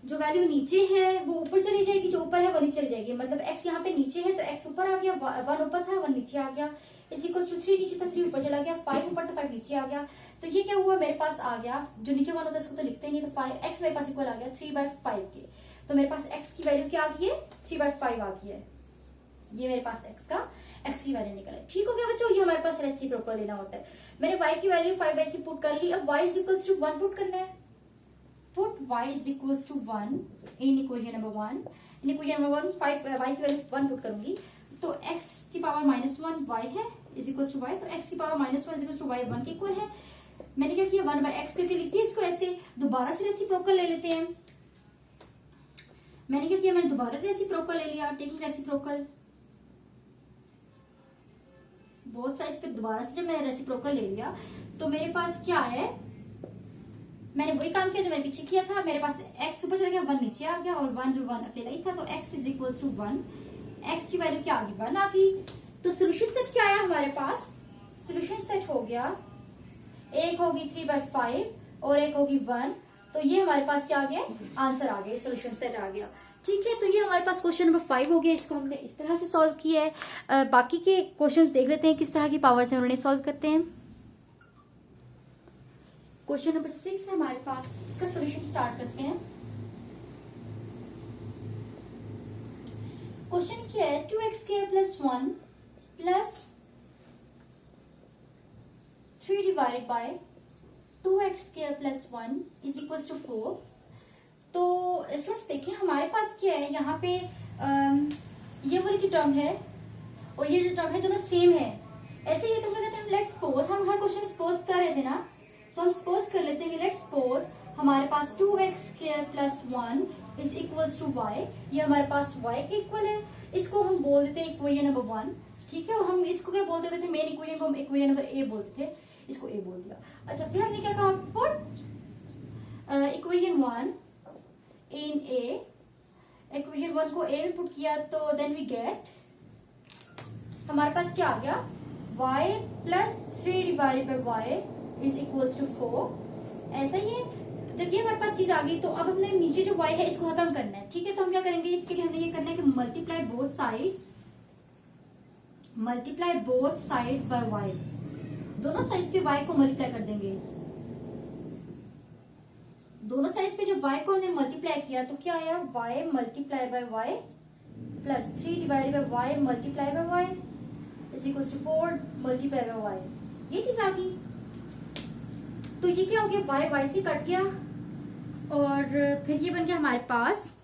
जो वैल्यू नीचे है वो ऊपर चली जाएगी, जो ऊपर है वो नीचे चली जाएगी। मतलब x यहाँ पे नीचे है तो x ऊपर आ गया, 1 ऊपर था 1 नीचे आ गया, इज इक्वल टू 3 नीचे था 3 ऊपर चला गया, 5 ऊपर था 5 नीचे आ गया। तो ये क्या हुआ, मेरे पास आ गया, जो नीचे 1 होता है उसको तो लिखते नहीं, तो 5x मेरे पास इक्वल आ गया 3/5 के। तो मेरे पास x की वैल्यू क्या आ गई है, 3/5 आ गई है। ये मेरे पास x की वैल्यू निकल है। ठीक हो गया बच्चों, ये हमारे पास रेसिप्रोकल लेना होता है। मैंने y की वैल्यू 5/3 पुट कर ली, अब y is equals to 1 put करना है। Put y is equals to 1 in equation number 1। In equation number 1 y की वैल्यू 1 पुट करूंगी, तो x की पावर -1 y है इज इक्वल्स टू y, तो x की power -1 is equals to y 1 के इक्वल है। मैंने क्या किया, 1/x करके लिखती है इसको ऐसे। दोबारा से रेसिप्रोकल ले लेते हैं। मैंने क्या किया, मैंने दोबारा रेसिप्रोकल ले लिया, टेकिंग रेसिप्रोकल बोथ साइड्स पे। दोबारा से जब मैंने रेसिप्रोकल ले लिया तो मेरे पास क्या है, मैंने वही काम किया जो मैंने पीछे किया था। मेरे पास x ऊपर चला गया, 1 नीचे आ गया, और 1 जो 1 अकेला ही था, तो x is equals to 1। x की वैल्यू क्या आ गई, 1 आ गई। तो सोल्यूशन सेट क्या आया हमारे पास, सोल्यूशन सेट हो गया, एक होगी 3/5 और एक होगी 1। तो ये हमारे पास क्या आ गया, आंसर आ गया, सोल्यूशन सेट आ गया। ठीक है, तो ये हमारे पास क्वेश्चन नंबर 5 हो गया। इसको हमने इस तरह से सॉल्व किया है। बाकी के क्वेश्चंस देख लेते हैं किस तरह की पावर से उन्होंने सॉल्व करते हैं। क्वेश्चन नंबर 6 है हमारे पास, इसका सॉल्यूशन स्टार्ट करते हैं। क्वेश्चन क्या है, 2x² + 1 + 3 divided by 2x² + 1 is equals to 4। तो स्टूडेंट्स देखिए हमारे पास क्या है, यहाँ पे ये वाली जो टर्म है और ये जो टर्म है दोनों सेम है। ऐसे ये टर्म कहते हैं हम लेट्स सपोज, हम हर क्वेश्चन सपोज कर रहे थे ना, तो हम सपोज कर लेते हैं कि लेट्स सपोज हमारे पास 2x² + 1 is equals to y। ये हमारे पास y के इक्वल है। इसको हम बोल देते हैं इक्वेशन नंबर 1। ठीक है, और हम इसको क्या बोल देते थे, मेन इक्वेशन को हम इक्वेशन नंबर a बोलते थे, इसको a बोल दिया। अच्छा, फिर हमने क्या कहा, put equation 1 in a, equation 1 को a में पुट किया तो देन वी गेट, हमारे पास क्या आ गया, y + 3 divided by y is equals to 4। ऐसा ही है, जब ये हमारे पास चीज आ गई तो अब हमने नीचे जो y है इसको खत्म करना है। ठीक है, तो हम क्या करेंगे, इसके लिए हमने ये करना है कि multiply both sides by y। दोनों साइड्स पे y को मल्टीप्लाई कर देंगे। दोनों साइड्स पे जो y को हमने मल्टीप्लाई किया तो क्या आया, y multiply by y plus 3 divided by y multiply by y is equals to 4 multiply by y। ये चीज आ गई। तो ये क्या हो गया, y से कट गया, और फिर ये बन गया हमारे पास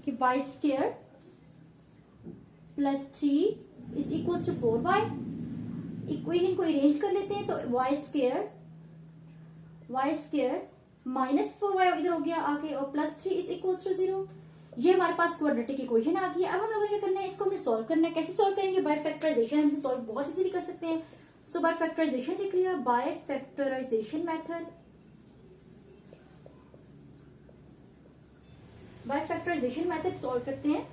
कि y² + 3 is equals to 4y। Equation को अरेंज कर लेते हैं, तो y² -4y इधर हो गया आके, और +3 इज इक्वल्स टू 0। ये हमारे पास क्वाड्रेटिक इक्वेशन आ गई। अब हम लोगों ने क्या करना है, इसको हमने सॉल्व करना है। कैसे सॉल्व करेंगे, बाय फैक्टराइजेशन। हम इसे सॉल्व बहुत इजीली कर सकते हैं। सो बाय फैक्टराइजेशन लिख लिया, by factorisation method. By factorisation method solve करते हैं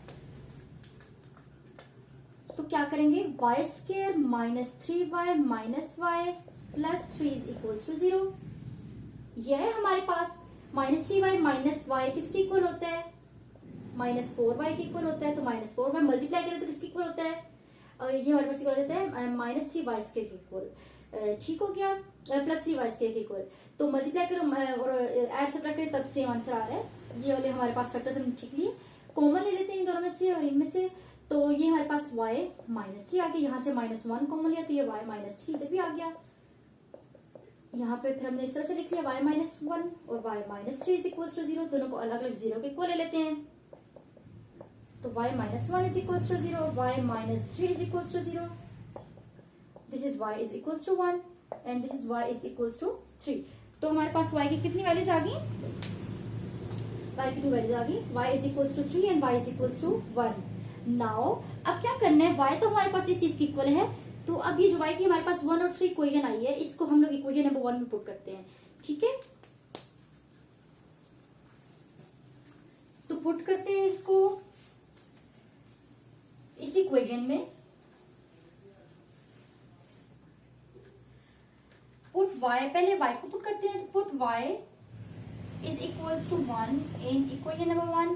तो क्या करेंगे, y² - 3y - y + 3 is equals to 0। यह है हमारे पास -3y - y किसके इक्वल होता है, -4y के इक्वल होता है। तो -4y मल्टीप्लाई करें तो किसके इक्वल होता है, और ये हमारे पास इक्वल देता है -3y² के इक्वल। ठीक हो गया, +3y² के इक्वल। तो मल्टीप्लाई करो और ऐड सब्ट्रैक्ट करें तब सेम आंसर आ रहा है। ये वाले हमारे पास फैक्टर्स हम ठीक लिए, कॉमन ले लेते हैं इन दोनों में से और इनमें से। तो ये हमारे पास y -3 आ गया, यहाँ से -1 कॉमन लिया तो ये y -3 इधर भी आ गया। यहाँ पे फिर हमने इस तरह से लिख लिया y -1 और y -3 इज इक्वल टू 0। दोनों को अलग अलग 0 के इक्वल ले लेते हैं। तो y -1 is equal to 0, y -3 is equal to 0, this is y is equal to 1 and this is y is equal to 3। तो हमारे पास y की कितनी वैल्यूज आ गई? y की 2 वैल्यूज आ गई, y is equal to 3 and y is equal to 1। Now अब क्या करना है, y तो हमारे पास इस चीज की इक्वल है, तो अब ये जो y की हमारे पास 1 और 3 इक्वेशन आई है, इसको हम लोग इक्वेशन नंबर 1 में पुट करते हैं। ठीक है, तो पुट करते हैं इसको इस इक्वेशन में। पुट y, पहले y को पुट करते हैं। तो put y is equals to 1 in equation number 1।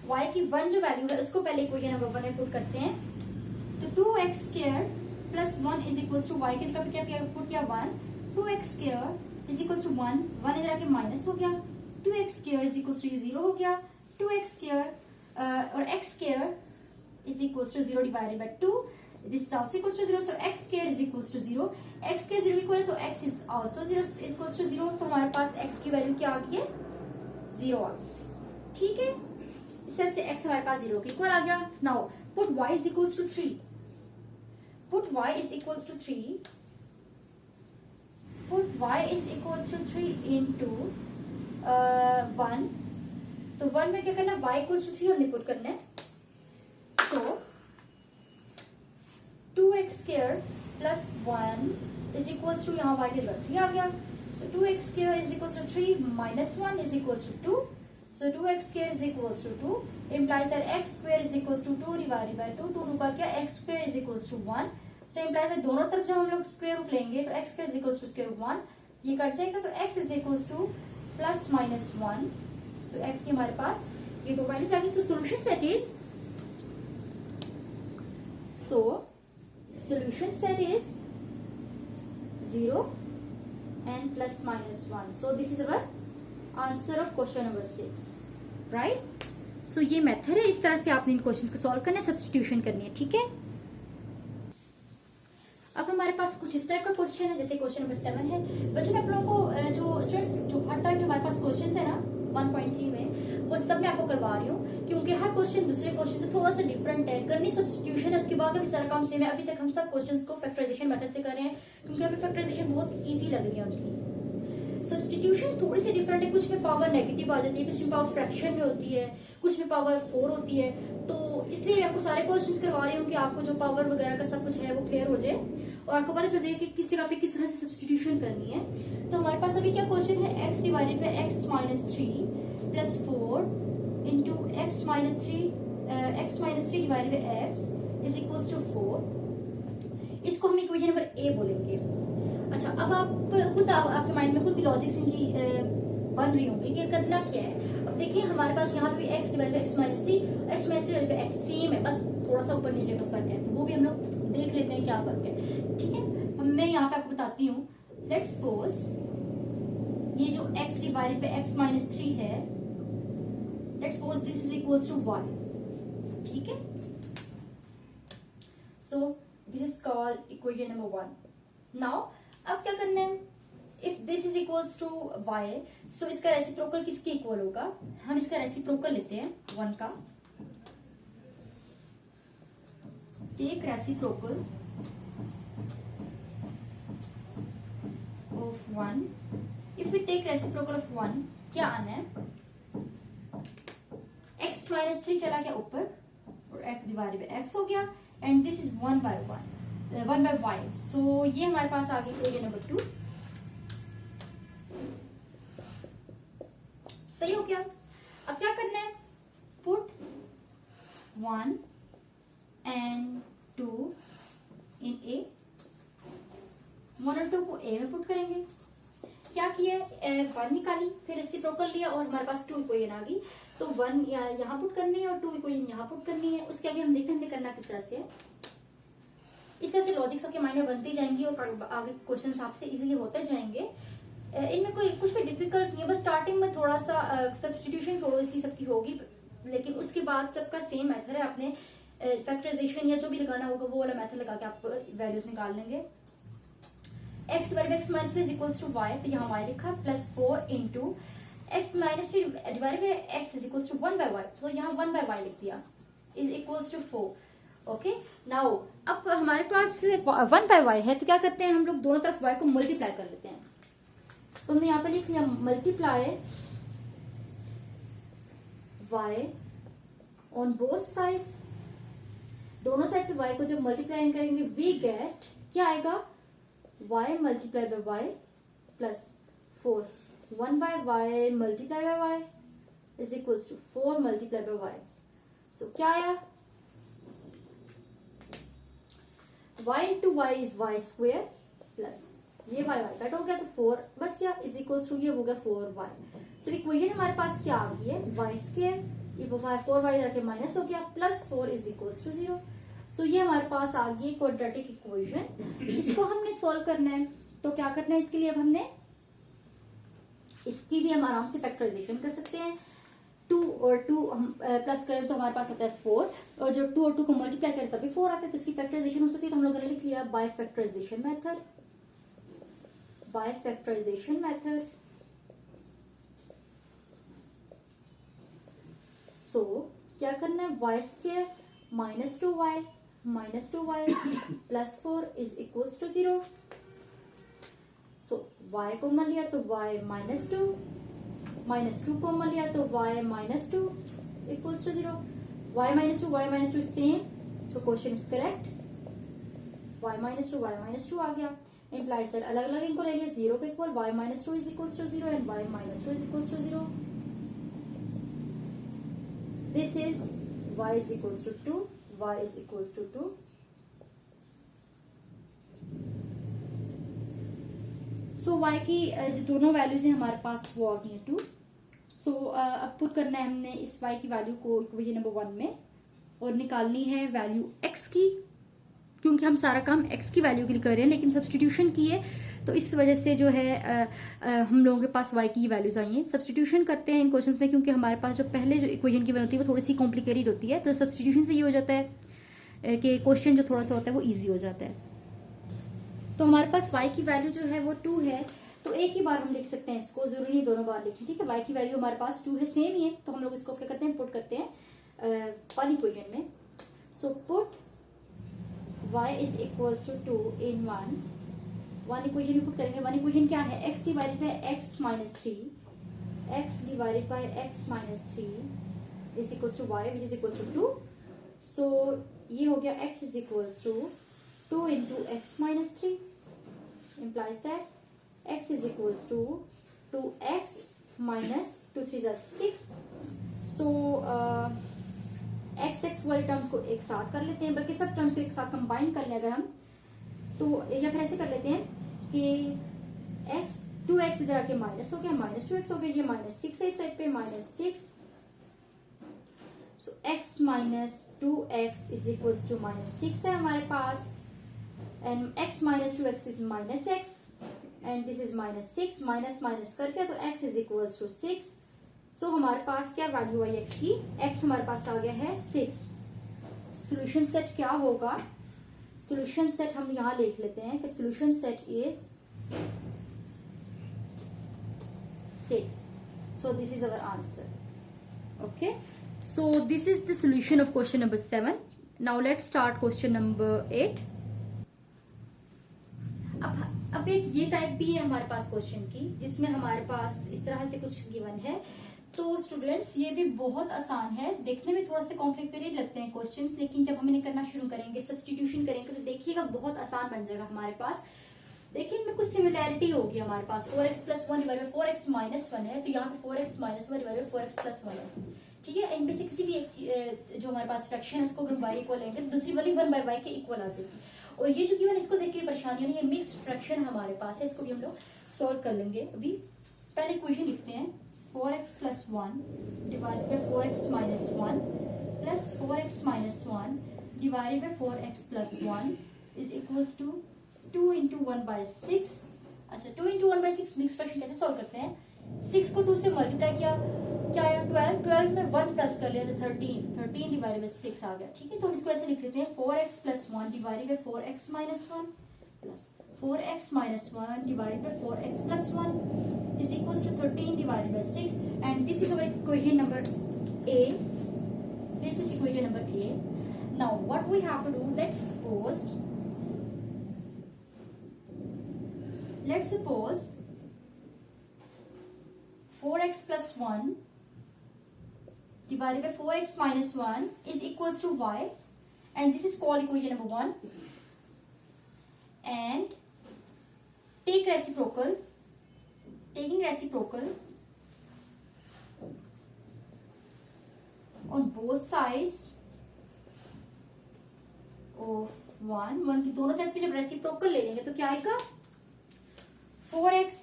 y की 1 जो वैल्यू है उसको पहले इक्वेशन नंबर 1 में पुट करते हैं। तो 2x² plus 1 is equals to y की जगह पे क्या पुट किया 1, 2x² इज इक्वल्स टू 1, 1 इधर आके माइनस हो गया, 2x² इज इक्वल्स टू 0 हो गया, 2x² और x² is equals to 0 divided by 2, this is also equals to 0, so x² is equals to 0, x² 0 equal है तो x is also 0 equals to 0। तो हमारे पास x की वैल्यू क्या आ गई है? 0 आ गई। ठीक है, इस तरह से x हमारे पास 0 के इक्वल आ गया। Now put y is equals to 3, put y is equals to 3, put y is equals to 3 into 1। तो 1 में क्या करना है, y इक्वल्स टू 3 हमने पुट करना है। So 2x² plus 1 is equals to, यहाँ y की जगह 3 आ गया, so 2x² is equals to 3 minus 1 is equals to 2, so 2x² is equals to 2 implies that x² is equals to 2 divided by 2, 2 का क्या, x² is equals to 1, so implies that दोनों तरफ जब हम लोग स्क्वायर रूट लेंगे तो x² is equals to square root 1, ये कट जाएगा तो x is equals to plus minus 1, so x की हमारे पास ये दो वैल्यूज आ गई। so solution set is, so solution set is 0 and plus minus 1, so this is our answer of question number 6, right. So ये method है, इस तरह से आपने इन क्वेश्चंस को सॉल्व करना है, सब्स्टिट्यूशन करनी है। ठीक है, अब हमारे पास कुछ इस टाइप का क्वेश्चन है, जैसे क्वेश्चन नंबर 7 है। बच्चों मैं आप लोगों को जो स्टूडेंट्स जो हर तरह के हमारे पास क्वेश्चन है ना 1.3 में, वो सब मैं आपको करवा रही हूँ, क्योंकि हर क्वेश्चन दूसरे क्वेश्चन से थोड़ा सा डिफरेंट है। करनी सब्स्टिट्यूशन है, उसके बाद भी सारा काम सेम है। अभी तक हम सब क्वेश्चन को फैक्टराइजेशन मेथड से कर रहे हैं, क्योंकि अभी फैक्टराइजेशन बहुत ईजी लग रही है उनकी। सब्स्टिट्यूशन थोड़ी सी डिफरेंट है, कुछ में पावर नेगेटिव आ जाती है, कुछ में पावर फ्रैक्शन में होती है, कुछ में पावर 4 होती है। तो इसलिए मैं आपको सारे क्वेश्चंस करवा रही हूँ कि आपको जो पावर वगैरह का सब कुछ है वो क्लियर हो जाए और आपको पता चल जाए कि किस जगह पे किस तरह से सब्स्टिट्यूशन करनी है। तो हमारे पास अभी क्या क्वेश्चन है, x divided by x minus 3 plus 4 into x minus 3 divided by x is equals to 4। इसको हम इक्वेशन नंबर a बोलेंगे। अच्छा, अब आप खुद आपके माइंड में खुद भी लॉजिक्स इनकी बन रही होंगी कि करना क्या है। अब देखिए हमारे पास यहाँ पे भी x divided by x minus 3 divided by x same है, बस थोड़ा सा ऊपर नीचे का फर्क है, तो वो भी हम लोग देख लेते हैं क्या फर्क है। ठीक है, मैं यहाँ पे आपको बताती हूँ। लेट्स सपोज ये जो x divided by x minus 3 है, let's suppose this is equals to y। ठीक है, so this is called equation number 1। Now अब क्या करना है, if this is equals to y, so इसका रेसिप्रोकल किसके इक्वल होगा, हम इसका रेसिप्रोकल लेते हैं 1 का। Take reciprocal of 1, if we take reciprocal of 1 क्या आना है, x माइनस 3 चला गया ऊपर और x डिवाइडेड बाय x हो गया and this is 1 by y। So ये हमारे पास आ गई इक्वेशन नंबर 2। सही हो गया। अब क्या करना है, पुट 1 and 2 इन a, 1 और 2 को a में पुट करेंगे। क्या किया, 1 निकाली, फिर रेसिप्रोकल लिया और हमारे पास 2 इक्वेशन आ गई। तो 1 यहाँ पुट करनी है और 2 इक्वेशन यहाँ पुट करनी है। उसके आगे हम देखते हैं हमने करना किस तरह से है। इस तरह से लॉजिक सबके माइंड में बनती जाएंगी और आगे क्वेश्चन आपसे इजीली होते जाएंगे। इनमें कोई कुछ भी डिफिकल्ट नहीं है, बस स्टार्टिंग में थोड़ा सा सब्सटीट्यूशन थोड़ी सी सबकी होगी, लेकिन उसके बाद सबका सेम मेथड है। आपने फैक्टराइजेशन या जो भी लगाना होगा वो वाला मेथड लगा के आप वैल्यूज निकाल लेंगे। x divided x minus is equals to y, तो यहाँ y लिखा plus 4 into x minus 3 divided by x is equals to 1 by y, तो यहाँ 1 बाय y लिख दिया is equals to 4। Okay, now अब हमारे पास 1 बाय y है, तो क्या करते हैं हम लोग दोनों तरफ y को मल्टीप्लाई कर लेते हैं। तो हमने यहाँ पे लिख लिया multiply y on both sides, दोनों साइड से y को जब मल्टीप्लाई करेंगे वी गेट क्या आएगा, y multiply by y plus 4, 1 by y multiply by y is equals to 4 multiply by y। So क्या आया, y into y is y square plus ये y कट हो गया तो 4 बच गया इज इक्वल्स टू ये हो गया 4y। सो इक्वेशन हमारे पास क्या आ गई है, y स्क्वेयर, ये 4y जाके माइनस हो गया प्लस 4 इज इक्वल्स टू 0। सो ये हमारे पास आ गई क्वाड्रेटिक इक्वेशन। इसको हमने सॉल्व करना है, तो क्या करना है इसके लिए, अब हमने इसकी भी हम आराम से फैक्टराइजेशन कर सकते हैं। 2 और 2 हम प्लस करें तो हमारे पास आता है 4, और जब 2 और 2 को मल्टीप्लाई करें तभी 4 आता है, तो इसकी फैक्टराइजेशन हो सकती है। तो हम लोगों ने लिख लिया by factorisation method, by factorisation method. So क्या करना है, y square minus 2y plus 4 is equals to 0। So y common लिया तो y माइनस 2 कॉमन लिया तो y minus 2 equals to 0। y minus 2 same, so question is correct. y minus 2 आ गया, implies that अलग अलग इनको ले लिया 0 के equal, y minus 2 is equals to 0 and y minus 2 is equals to 0। This is y is equals to 2, y is equals to 2. So y की जो दोनों वैल्यूज हैं हमारे पास वो आ गई है 2। सो अब पुट करना है हमने इस y की वैल्यू को इक्वेशन नंबर 1 में, और निकालनी है वैल्यू x की, क्योंकि हम सारा काम x की वैल्यू के लिए कर रहे हैं, लेकिन सब्सटीट्यूशन की है तो इस वजह से जो है हम लोगों के पास y की वैल्यूज आई हैं। सब्सटीट्यूशन करते हैं इन क्वेश्चंस में, क्योंकि हमारे पास जो पहले जो इक्वेशन की बनती है वो थोड़ी सी कॉम्प्लिकेटेड होती है, तो सब्सटीट्यूशन से ये हो जाता है कि क्वेश्चन जो थोड़ा सा होता है वो ईजी हो जाता है। तो हमारे पास y की वैल्यू जो है वो 2 है, तो एक ही बार हम लिख सकते हैं इसको, जरूरी नहीं दोनों बार लिखें, ठीक है। y की वैल्यू हमारे पास 2 है, सेम ही है, तो हम लोग इसको क्या करते हैं, पुट करते हैं वन इक्वेशन में। So put y is equals to 2 in one equation में पुट करेंगे। वन इक्वेशन क्या है, x divided by x minus 3, x divided by x minus 3 is equals to y which is equals to 2। So ये हो गया x is equals to 2 into x minus 3, implies that x is equals to 2x minus 2 3 is 6। so x वाले terms को एक साथ कर लेते हैं, बल्कि सब टर्म्स को एक साथ कंबाइन कर लें अगर हम, तो या फिर ऐसे कर लेते हैं कि x 2x इधर आके माइनस हो गया, माइनस 2x हो गया, ये माइनस 6 है इस साइड पे, minus 6। So x minus 2x is equals to minus 6 है हमारे पास, and x minus 2x is minus x, and this is minus 6, minus minus करके तो x is equals to 6। So हमारे पास क्या वैल्यू आई x की, x हमारे पास आ गया है 6। सोल्यूशन सेट क्या होगा, सोल्यूशन सेट हम यहां लिख लेते हैं कि solution set is 6। So this is our answer. Okay, so this is the solution of question number 7। Now let's start question number 8। अब एक ये टाइप भी है हमारे पास क्वेश्चन की, जिसमें हमारे पास इस तरह से कुछ गिवन है। तो स्टूडेंट्स ये भी बहुत आसान है, देखने में थोड़ा सा कॉम्प्लिकेटेड लगते हैं क्वेश्चंस, लेकिन जब हम इन्हें करना शुरू करेंगे, सब्स्टिट्यूशन करेंगे, तो देखिएगा बहुत आसान बन जाएगा हमारे पास। देखिए इनमें कुछ सिमिलैरिटी होगी हमारे पास, 4x plus 1 divide by 4x minus 1 है, तो यहाँ पे 4x minus 1 divide by 4x plus 1 है, ठीक है। इनमें से किसी भी एक जो हमारे पास फ्रैक्शन है उसको हम y इक्वल लेंगे तो दूसरी वाली 1 बाय y के इक्वल आ जाएगी। और ये जो गिवन इसको देख के परेशानी नहीं है, मिक्स्ड फ्रैक्शन हमारे पास है, इसको भी हम लोग सॉल्व कर लेंगे। अभी पहले इक्वेशन लिखते हैं, 4x plus 1 divided by 4x minus 1 plus 4x minus 1 divided by 4x plus 1 is equals to 2 into 1/6। अच्छा 2 इंटू 1/6 मिक्स फ्रैक्शन कैसे सॉल्व करते हैं? 6 को 2 से मल्टीप्लाई किया, क्या आया 12, 12 में 1 प्लस कर लिया तो 13, 13 डिवाइडेड बाई 6 आ गया। ठीक है, तो हम इसको ऐसे लिख लेते हैं 4x plus 1 divided by 4x minus 1 plus 4x minus 1 divided by 4x plus 1 is equals to 13 divided by 6 and this is our equation number A. This is equation number A. Now what we have to do, let's suppose 4x plus 1 divided by 4x minus 1 is equals to y, and this is called equation number 1, and taking reciprocal on both sides of 1 की दोनों sides पे जब reciprocal ले लेंगे तो क्या आएगा 4x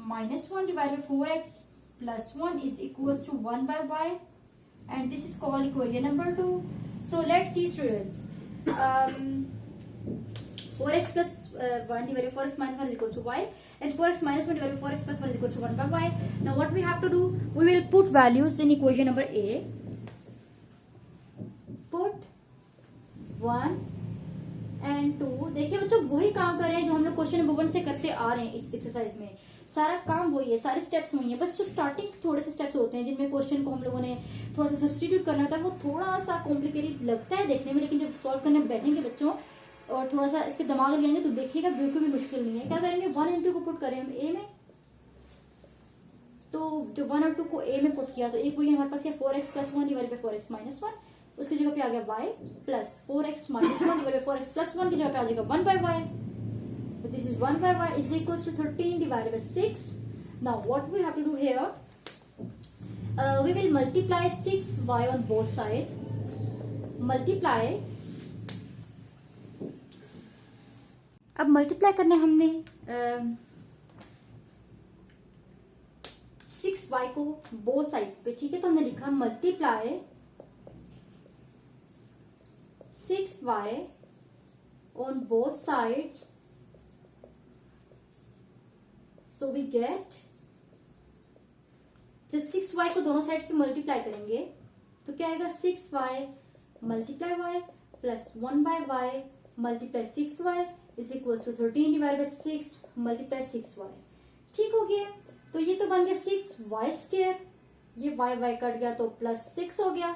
minus 1 divided by 4x plus 1 is equals to 1 by y, and this is called equation number 2. So let's see students, 4x plus 1 divided by 4x minus 1 is equals to y, and 4x minus 1 divided by 4x plus 1 is equals to 1 by y. Now what we have to do, we will put values in equation number A. Put 1 and 2. देखिए बच्चों वही काम कर रहे हैं जो हम लोग क्वेश्चन नंबर 1 से करते आ रहे हैं इस एक्सरसाइज में। सारा काम वही है, सारे स्टेप्स वही है, बस जो स्टार्टिंग थोड़े से स्टेप्स होते हैं जिनमें क्वेश्चन को हम लोगों ने थोड़ा सा सब्स्टिट्यूट करना होता है, वो थोड़ा सा कॉम्प्लिकेटेड लगता है देखने में, लेकिन जब सॉल्व करने बैठेंगे बच्चों और थोड़ा सा इसके दिमाग लगाएंगे तो देखिएगा बिल्कुल भी मुश्किल नहीं है। क्या करेंगे 1 and 2 को पुट करें हम ए में, तो जो 1 और 2 को ए में पुट किया तो एक वही हमारे पास क्या 4x plus 1 divided by 4x minus 1, उसकी जगह पे आ गया y plus 4x minus 1 divided by 4x plus 1 की जगह पे आ जाएगा 1 by y, so this is 1 by y is equals to 13 divided by 6. Now what we have to do here, we will multiply 6y on both sides, multiply, अब multiply करने हमने 6y को both sides पे, ठीक है, तो हमने लिखा multiply 6y on both sides, so we get, जब 6y को दोनों साइड्स पे मल्टीप्लाई करेंगे तो क्या आएगा 6y multiply y plus 1 by y multiply 6y is equals to 13 divide by 6 multiply 6y। ठीक हो गया, तो ये तो बन गया 6y स्क्वायर, ये y कट गया तो प्लस 6 हो गया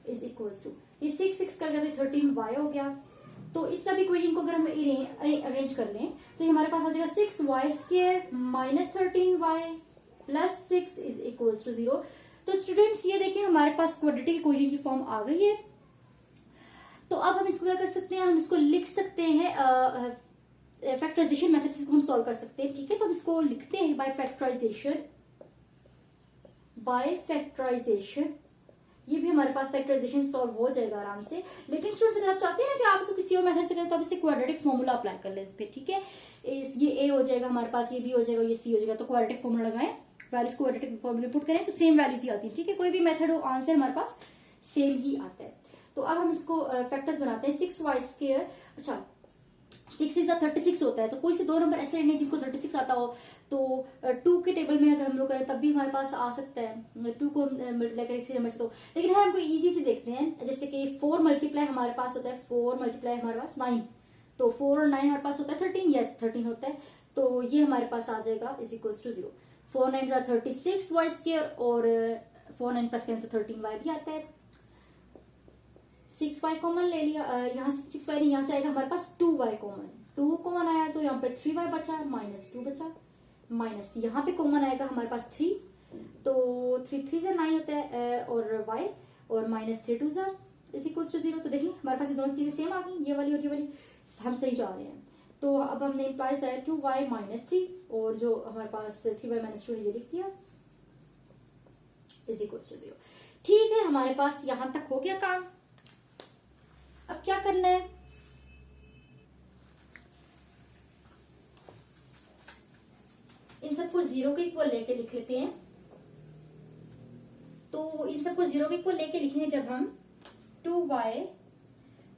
इज इक्वल्स टू, ये 6 कट गया तो 13y हो गया। तो इस सब इक्वेशन को अगर हम अरेंज कर लें तो ये हमारे पास आ जाएगा 6y square minus 13y plus 6 is equals to 0। तो स्टूडेंट्स ये देखिए हमारे पास क्वाड्रेटिक इक्वेशन की फॉर्म आ गई है। तो अब हम इसको क्या कर सकते हैं, हम इसको लिख सकते हैं फैक्टराइजेशन मेथड से इसको हम सॉल्व कर सकते हैं। ठीक है, तो हम इसको लिखते हैं बाय फैक्टराइजेशन, ये भी हमारे पास फैक्टराइजेशन सॉल्व हो जाएगा आराम से। लेकिन स्टूडेंट्स अगर आप चाहते हैं ना कि आप इसको किसी और मेथड से करें तो आप इसे क्वाड्रेटिक फॉर्मूला अप्लाई कर ले इस पे। ठीक है, ये ए हो जाएगा हमारे पास, ये बी हो जाएगा, ये सी हो जाएगा, तो क्वाड्रेटिक फॉर्मूला लगाएं, वैल्यूज को क्वाड्रेटिक फॉर्मूला पुट करें तो सेम वैल्यूज ही आती है। ठीक है, कोई भी मेथड हो आंसर हमारे पास सेम ही आता है। तो अब हम इसको फैक्टर्स बनाते हैं 6y स्क्वायर, अच्छा 6 इज 36 होता है, तो कोई से दो नंबर ऐसे लेने जिनको 36 आता हो, तो 2 के टेबल में अगर हम लोग करें तब भी हमारे पास आ सकता है 2 को मल्टीप्लाई करें किसी नंबर से। तो लेकिन हम हमको इजी से देखते हैं, जैसे कि 4 मल्टीप्लाई हमारे पास होता है, 4 मल्टीप्लाई हमारे पास 9, तो 4 और 9 हमारे पास होता है 13, यस 13 होता है, तो ये हमारे पास आ जाएगा is equals to 0। 4 9 36y square और 4 9 प्लस करें तो 13y भी आता है। 6y कॉमन ले लिया, यहाँ से 6y नहीं, यहाँ से आएगा हमारे पास 2y कॉमन, 2 कॉमन आया तो यहाँ पे 3y बचा, माइनस 2 बचा, माइनस यहाँ पे कॉमन आएगा हमारे पास 3, तो 3 3 से 9 होता है और y, और माइनस 3 2 इज इक्वल्स टू 0। तो देखिए हमारे पास ये दोनों चीजें सेम आ गई, ये वाली और ये वाली हम सही जा रहे हैं। तो अब हमने इम्प्लाइज दिया 2y माइनस 3 और जो हमारे पास 3y माइनस 2 है ये लिख दिया इज इक्वल्स टू 0। ठीक है, हमारे पास यहां तक हो गया काम। अब क्या करना है, इन सबको 0 के इक्वल लेके लिख लेते हैं। तो इन सबको 0 के इक्वल लेके लिखेंगे जब हम 2y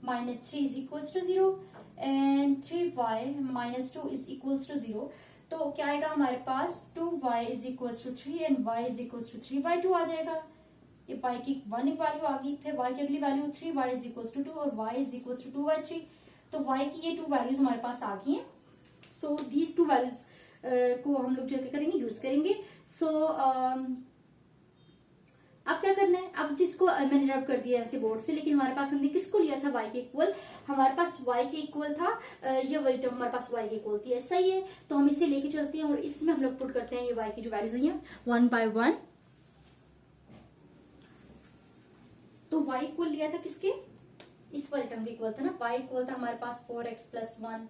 minus 3 is equals to 0 and 3y minus 2 is equals to 0। तो क्या आएगा हमारे पास 2y is equals to 3 and y is equals to 3/2 आ जाएगा। ये y की 1 वैल्यू आ गई, फिर y की अगली value 3y is equals to 2 और y इज इक्वल्स टू 2/3। तो y की ये 2 वैल्यूज हमारे पास आ गई हैं। सो दीज 2 वैल्यूज को हम लोग जो करेंगे यूज करेंगे। सो अब क्या करना है, अब जिसको मैंने रब कर दिया ऐसे बोर्ड से, लेकिन हमारे पास हमने किसको लिया था y के इक्वल, हमारे पास y के इक्वल था, ये वाली टर्म हमारे पास y के इक्वल थी, ऐसा ही है। तो हम इसे लेके चलते हैं और इसमें हम लोग पुट करते हैं ये y की जो वैल्यूज हैं 1 by 1। तो y इक्वल लिया था किसके, इस वाली टर्म के इक्वल था ना, y इक्वल था हमारे पास 4x plus 1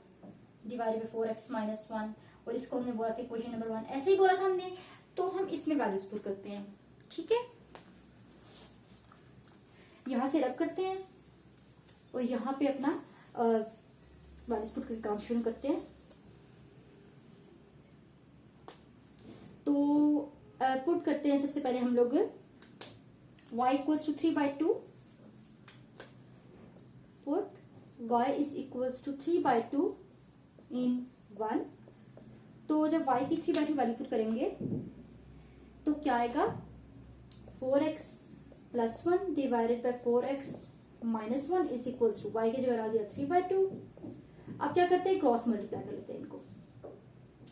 divided by 4x minus 1, और इसको हमने बोला था इक्वेशन नंबर 1, ऐसे ही बोला था हमने। तो हम इसमें वैल्यूज पुट करते हैं, ठीक है। यहां से रब करते हैं और यहाँ पे अपना वैल्यूज पुट करके काम शुरू करते हैं। तो पुट करते हैं सबसे पहले हम लोग y equals to 3/2, put y is equals to 3/2 in 1। तो जब y की 3/2 वैल्यू पुट करेंगे तो क्या आएगा, 4x plus 1 divided by 4x minus 1 is equals to y की जगह डाल दिया 3/2। अब क्या करते हैं, क्रॉस मल्टीप्लाई कर लेते हैं इनको।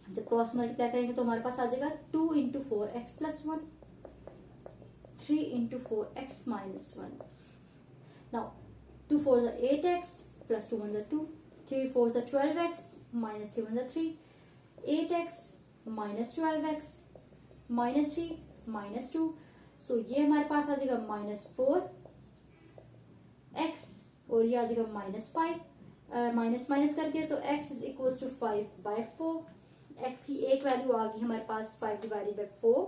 जब क्रॉस मल्टीप्लाई करेंगे तो हमारे पास आ जाएगा 2 into 4x plus 1, 3 into 4x minus 1। Now 2 4 is 8x plus 2 1 is 2, 3 4 is 12x minus 3 1 is 3, 8x minus 12x minus 3 minus 2। So ये हमारे पास आ जाएगा माइनस 4x और ये आ जाएगा माइनस 5, माइनस माइनस करके तो x is equals to 5/4। x की एक वैल्यू आ गई हमारे पास 5 डिवाइडेड बाई 4।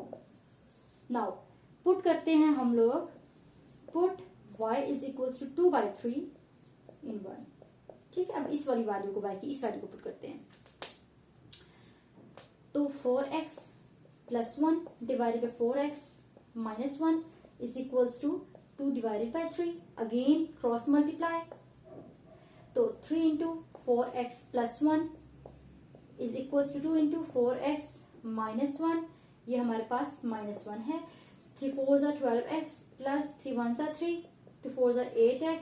नाउ पुट करते हैं हम लोग, put y is equals to 2/3 in 1, ठीक है। अब इस वाली वैल्यू को y की इस वैल्यू को पुट करते हैं। तो 4x plus 1 divided by 4x minus 1 is equals to 2 divided by 3, again cross multiply। तो 3 into 4x plus 1 is equals to 2 into 4x minus 1, ये हमारे पास minus 1 है। 3 4s are 12x plus 3 1s are 3, 2 4s are 8x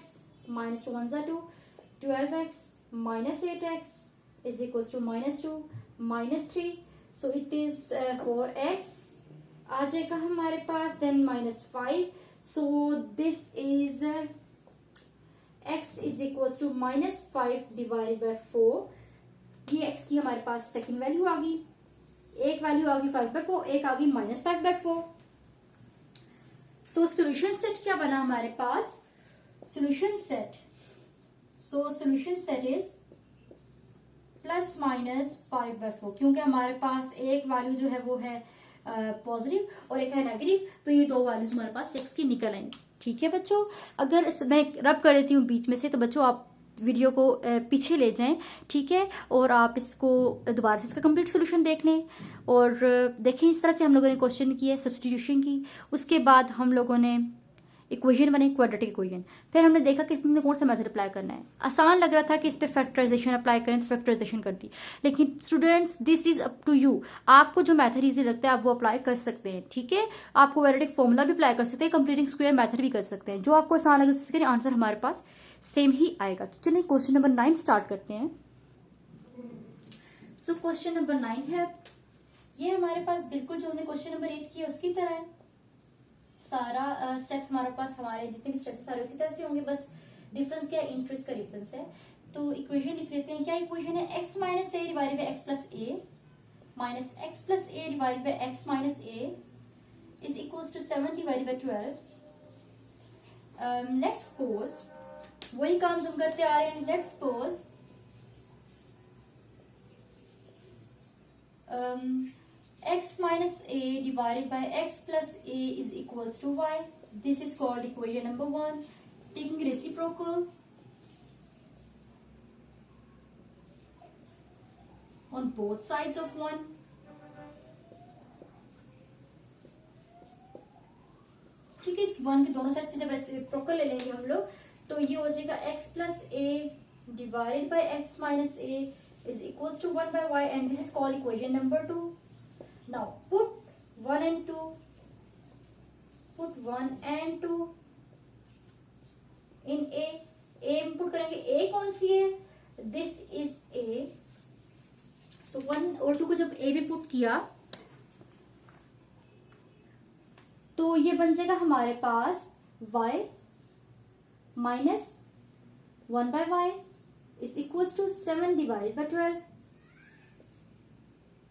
minus 2 1s are 2, 12x minus 8x is equals to minus 2 minus 3, so it is 4x आ जाएगा हमारे पास, then minus 5। So this is x is equals to minus 5 divided by 4। ये x की हमारे पास second value आ गई, एक वैल्यू आ गई 5/4, एक आ गई माइनस 5/4। सो सोल्यूशन सेट क्या बना हमारे पास, solution set, so solution set is plus minus 5/4, क्योंकि हमारे पास एक वैल्यू जो है वो है पॉजिटिव और एक है नेगेटिव, तो ये 2 वैल्यूज हमारे पास x की निकल आएंगी, ठीक है बच्चों। अगर मैं रब कर देती हूँ बीच में से, तो बच्चों आप वीडियो को पीछे ले जाएं, ठीक है, और आप इसको दोबारा से इसका कंप्लीट सोल्यूशन देख लें और देखें। इस तरह से हम लोगों ने क्वेश्चन किया, सब्स्टिट्यूशन की, उसके बाद हम लोगों ने इक्वेशन बने, क्वाड्रेटिक इक्वेशन। फिर हमने देखा कि इसमें कौन सा मेथड अप्लाई करना है। आसान लग रहा था कि इस पे फैक्टराइजेशन अप्लाई करें, तो फैक्टराइजेशन कर दी, लेकिन students this is up to you, आपको जो मेथड इजी लगता है आप वो अप्लाई कर सकते हैं, ठीक है। आपको क्वाड्रेटिक फॉर्मूला भी अप्लाई कर सकते हैं, कंप्लीटिंग स्क्वायर मेथड भी कर सकते हैं, जो आपको आसान लगे उसके आंसर हमारे पास सेम ही आएगा। तो चलिए क्वेश्चन नंबर 9 स्टार्ट करते हैं। सो क्वेश्चन नंबर 9 है, ये हमारे पास बिल्कुल जो हमने क्वेश्चन नंबर 8 किया उसकी तरह है, सारा स्टेप्स हमारे पास, हमारे जितने भी स्टेप्स सारे उसी तरह से होंगे, बस डिफरेंस क्या है, इंटरेस्ट का डिफरेंस है। तो इक्वेशन लिख लेते हैं। क्या इक्वेशन है, x minus a divided by x plus a minus x plus a divided by x minus a is equals to 7 divided by 12। Let's suppose, वही काम जो हम करते आ रहे हैं, let's suppose x minus a divided by x plus a is equals to y. This is called equation number 1. Taking reciprocal on both sides of 1. ठीक है, इस 1 के दोनों साइड पे जब रेसिप्रोकल ले लेंगे हम लोग, तो ये हो जाएगा x plus a divided by x minus a is equals to 1 by y and this is called equation number 2. Now put 1 and 2, put 1 and 2 in a. Input करेंगे, a कौन सी है, दिस इज a. सो 1 और 2 को जब a में put किया तो ये बन जाएगा हमारे पास y minus 1 by y is equals to 7 divided by 12.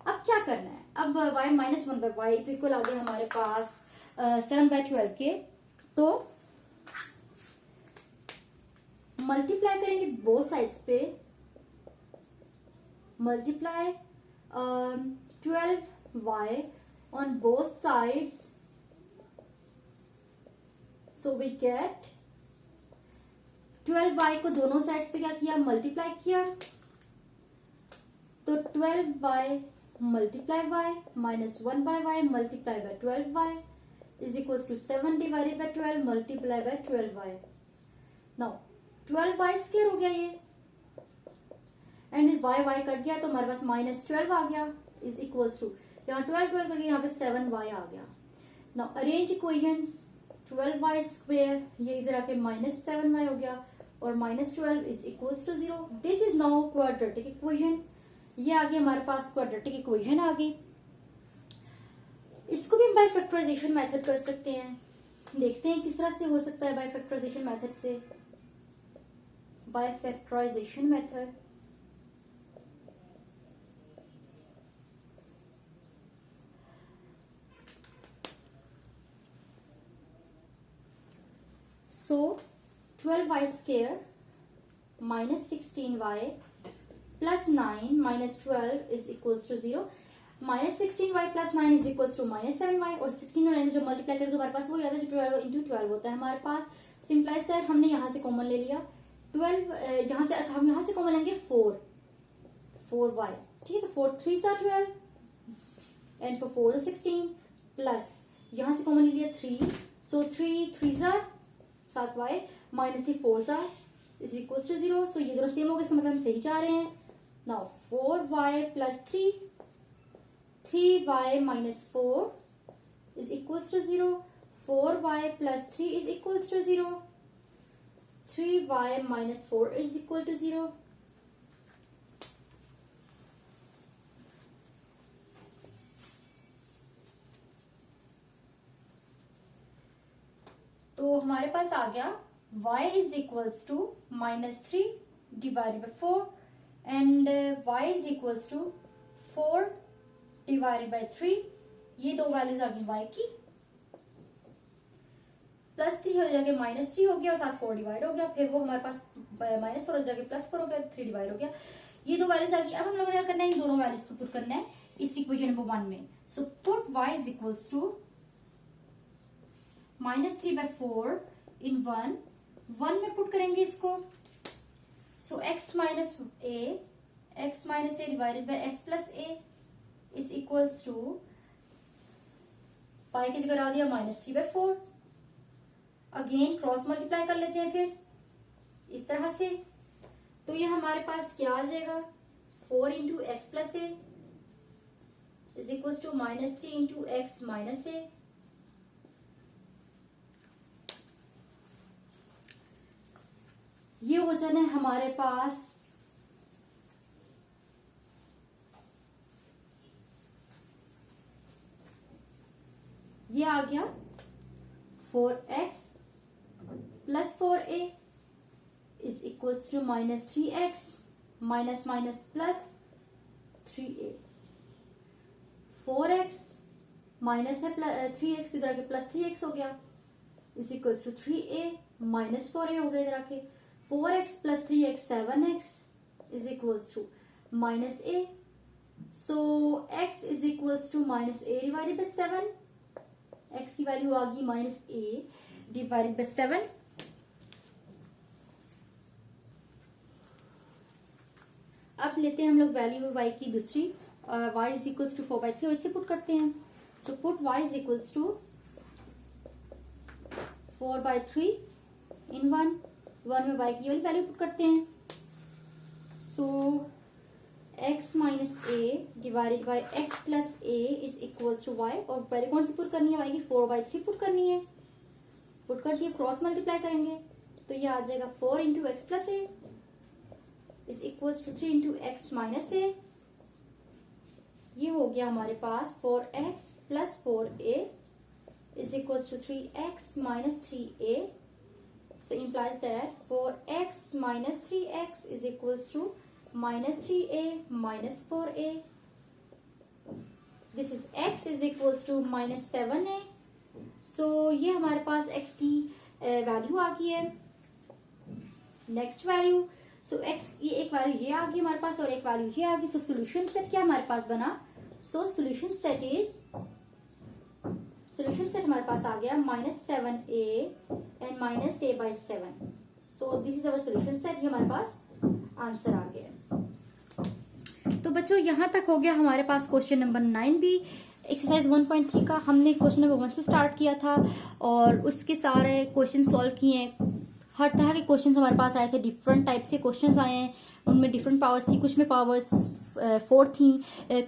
अब क्या करना है, अब y minus 1 by y is equal आ गया हमारे पास 7 बाय 12 के. तो मल्टीप्लाई करेंगे बोथ साइड्स पे, multiply 12y on both sides. So we get 12y को दोनों साइड्स पे क्या किया, मल्टीप्लाई किया. तो 12y multiply y minus 1 by y multiply by 12y is equals to 7 divided by 12 multiply by 12y. Now 12y square हो गया ये, एंड इस y कट गया तो हमारे पास माइनस 12 आ गया इज इक्वल्स टू, यहाँ 12 करके यहाँ पे 7y आ गया. Now arrange equations, 12y square ये इधर आके माइनस 7y हो गया और minus 12 is equals to 0. This is now quadratic equation. ये आगे हमारे पास क्वाड्रेटिक इक्वेशन आ गई. इसको भी हम बाय फैक्टराइजेशन मेथड कर सकते हैं. देखते हैं किस तरह से हो सकता है बाय फैक्टराइजेशन मेथड से. By factorisation method so 12y square minus 16y plus 9 minus 12 is equals to 0. Minus 16y plus 9 is equals to minus 7y और 16 और 9 जो मल्टीप्लाई करें तो हमारे पास वो याद है जो 12 इंटू 12 होता है हमारे पास. सो इम्प्लाइज दैट हमने यहाँ से कॉमन ले लिया 12 यहाँ से. अच्छा हम यहाँ से कॉमन लेंगे 4y. ठीक है, तो 4 3 सा 12 एंड फॉर 4 16 प्लस यहाँ से कॉमन ले लिया 3. सो 3 3 सा 7y माइनस 3 4 सा इज इक्वल्स टू 0. सो ये दोनों सेम हो गए, इसका मतलब हम सही जा रहे हैं. Now 4y plus 3y minus 4 is equals to 0. 4y plus 3 is equals to 0. 3y minus 4 is equal to 0. तो हमारे पास आ गया y is equals to minus 3 divided by 4 and y is equals to 4 divided by 3. ये दो values आ गई y की. प्लस 3 हो जाके माइनस 3 हो गया और साथ 4 डिवाइड हो गया. फिर वो हमारे पास माइनस 4 हो जाके प्लस 4 हो गया, 3 डिवाइड हो गया. ये दो वैल्यूज आ गई. अब हम लोगों ने क्या करना है, इन दोनों वैल्यूज को पुट करना है इस इक्वेशन नंबर 1 में. So put y is equals to minus 3 by 4 in 1 में पुट करेंगे इसको. So x minus a divided by x plus a is equals to pi की जगह डाल दिया minus 3 by 4. Again cross multiply कर लेते हैं फिर इस तरह से. तो ये हमारे पास क्या आ जाएगा, 4 into x plus a is equals to minus 3 into x minus a. ये हो जाना है हमारे पास ये आ गया 4x plus 4a is equal to minus 3x minus minus plus 3a. 4x minus है 3x इधर आके प्लस 3x हो गया is equal to 3a minus 4a हो गया इधर आके. 4x plus 3x 7x is equal to minus a. So x is equal to minus a divided by 7. x की वैल्यू आ गई माइनस a डिवाइडेड बाई 7. अब लेते हैं हम लोग वैल्यू y की दूसरी. y इज इक्वल टू 4/3 और इसे पुट करते हैं. So put y is equal to 4/3 in 1 one में y की ये वाली वैल्यू पुट करते हैं। So x minus a divided by x plus a is equals to y, और वैल्यू कौन सी पुट करनी है, y की 4/3 पुट करनी है। पुट कर दिए, क्रॉस मल्टीप्लाई करेंगे तो ये आ जाएगा 4 into x plus a is equals to 3 into x minus a. ये हो गया हमारे पास 4x plus 4a is equals to 3x minus 3a। So implies that 4x minus 3x is equals to minus 3a minus 4a. This is x is equals to minus 7a. So ये हमारे पास x की value आ गई है। Next value, सो x ये एक value ये आ गई हमारे पास और एक वैल्यू ये आ गई। सो सोल्यूशन सेट क्या हमारे पास बना, सो solution set is, solution set हमारे पास आ गया -7a and -a/7। So this is our solution set, ये हमारे पास आंसर आ गया। तो बच्चों यहाँ तक हो गया हमारे पास क्वेश्चन नंबर 9 भी। एक्सरसाइज 1.3 का हमने क्वेश्चन नंबर 1 से स्टार्ट किया था और उसके सारे क्वेश्चन सॉल्व किए हैं। हर तरह के क्वेश्चंस हमारे पास आए थे, डिफरेंट टाइप से क्वेश्चंस आए हैं, उनमें डिफरेंट पावर्स थी, कुछ में पावर्स 4 थी,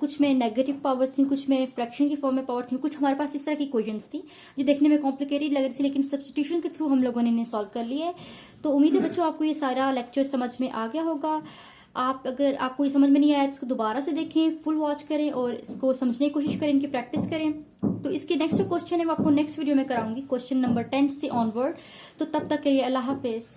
कुछ में नेगेटिव पावर्स थी, कुछ में फ्रैक्शन की फॉर्म में पावर थी, कुछ हमारे पास इस तरह की क्वेश्चंस थी जो देखने में कॉम्प्लिकेटेड लग रही थी, लेकिन सब्स्टिट्यूशन के थ्रू हम लोगों ने इन्हें सॉल्व कर लिए। तो उम्मीद है बच्चों आपको ये सारा लेक्चर समझ में आ गया होगा। आप अगर आपको ये समझ में नहीं आया तो इसको दोबारा से देखें, फुल वॉच करें और इसको समझने की कोशिश करें, इनकी प्रैक्टिस करें। तो इसके नेक्स्ट जो क्वेश्चन है वो आपको नेक्स्ट वीडियो में कराऊंगी, क्वेश्चन नंबर 10 से ऑनवर्ड। तो तब तक के लिए अल्लाह हाफिज।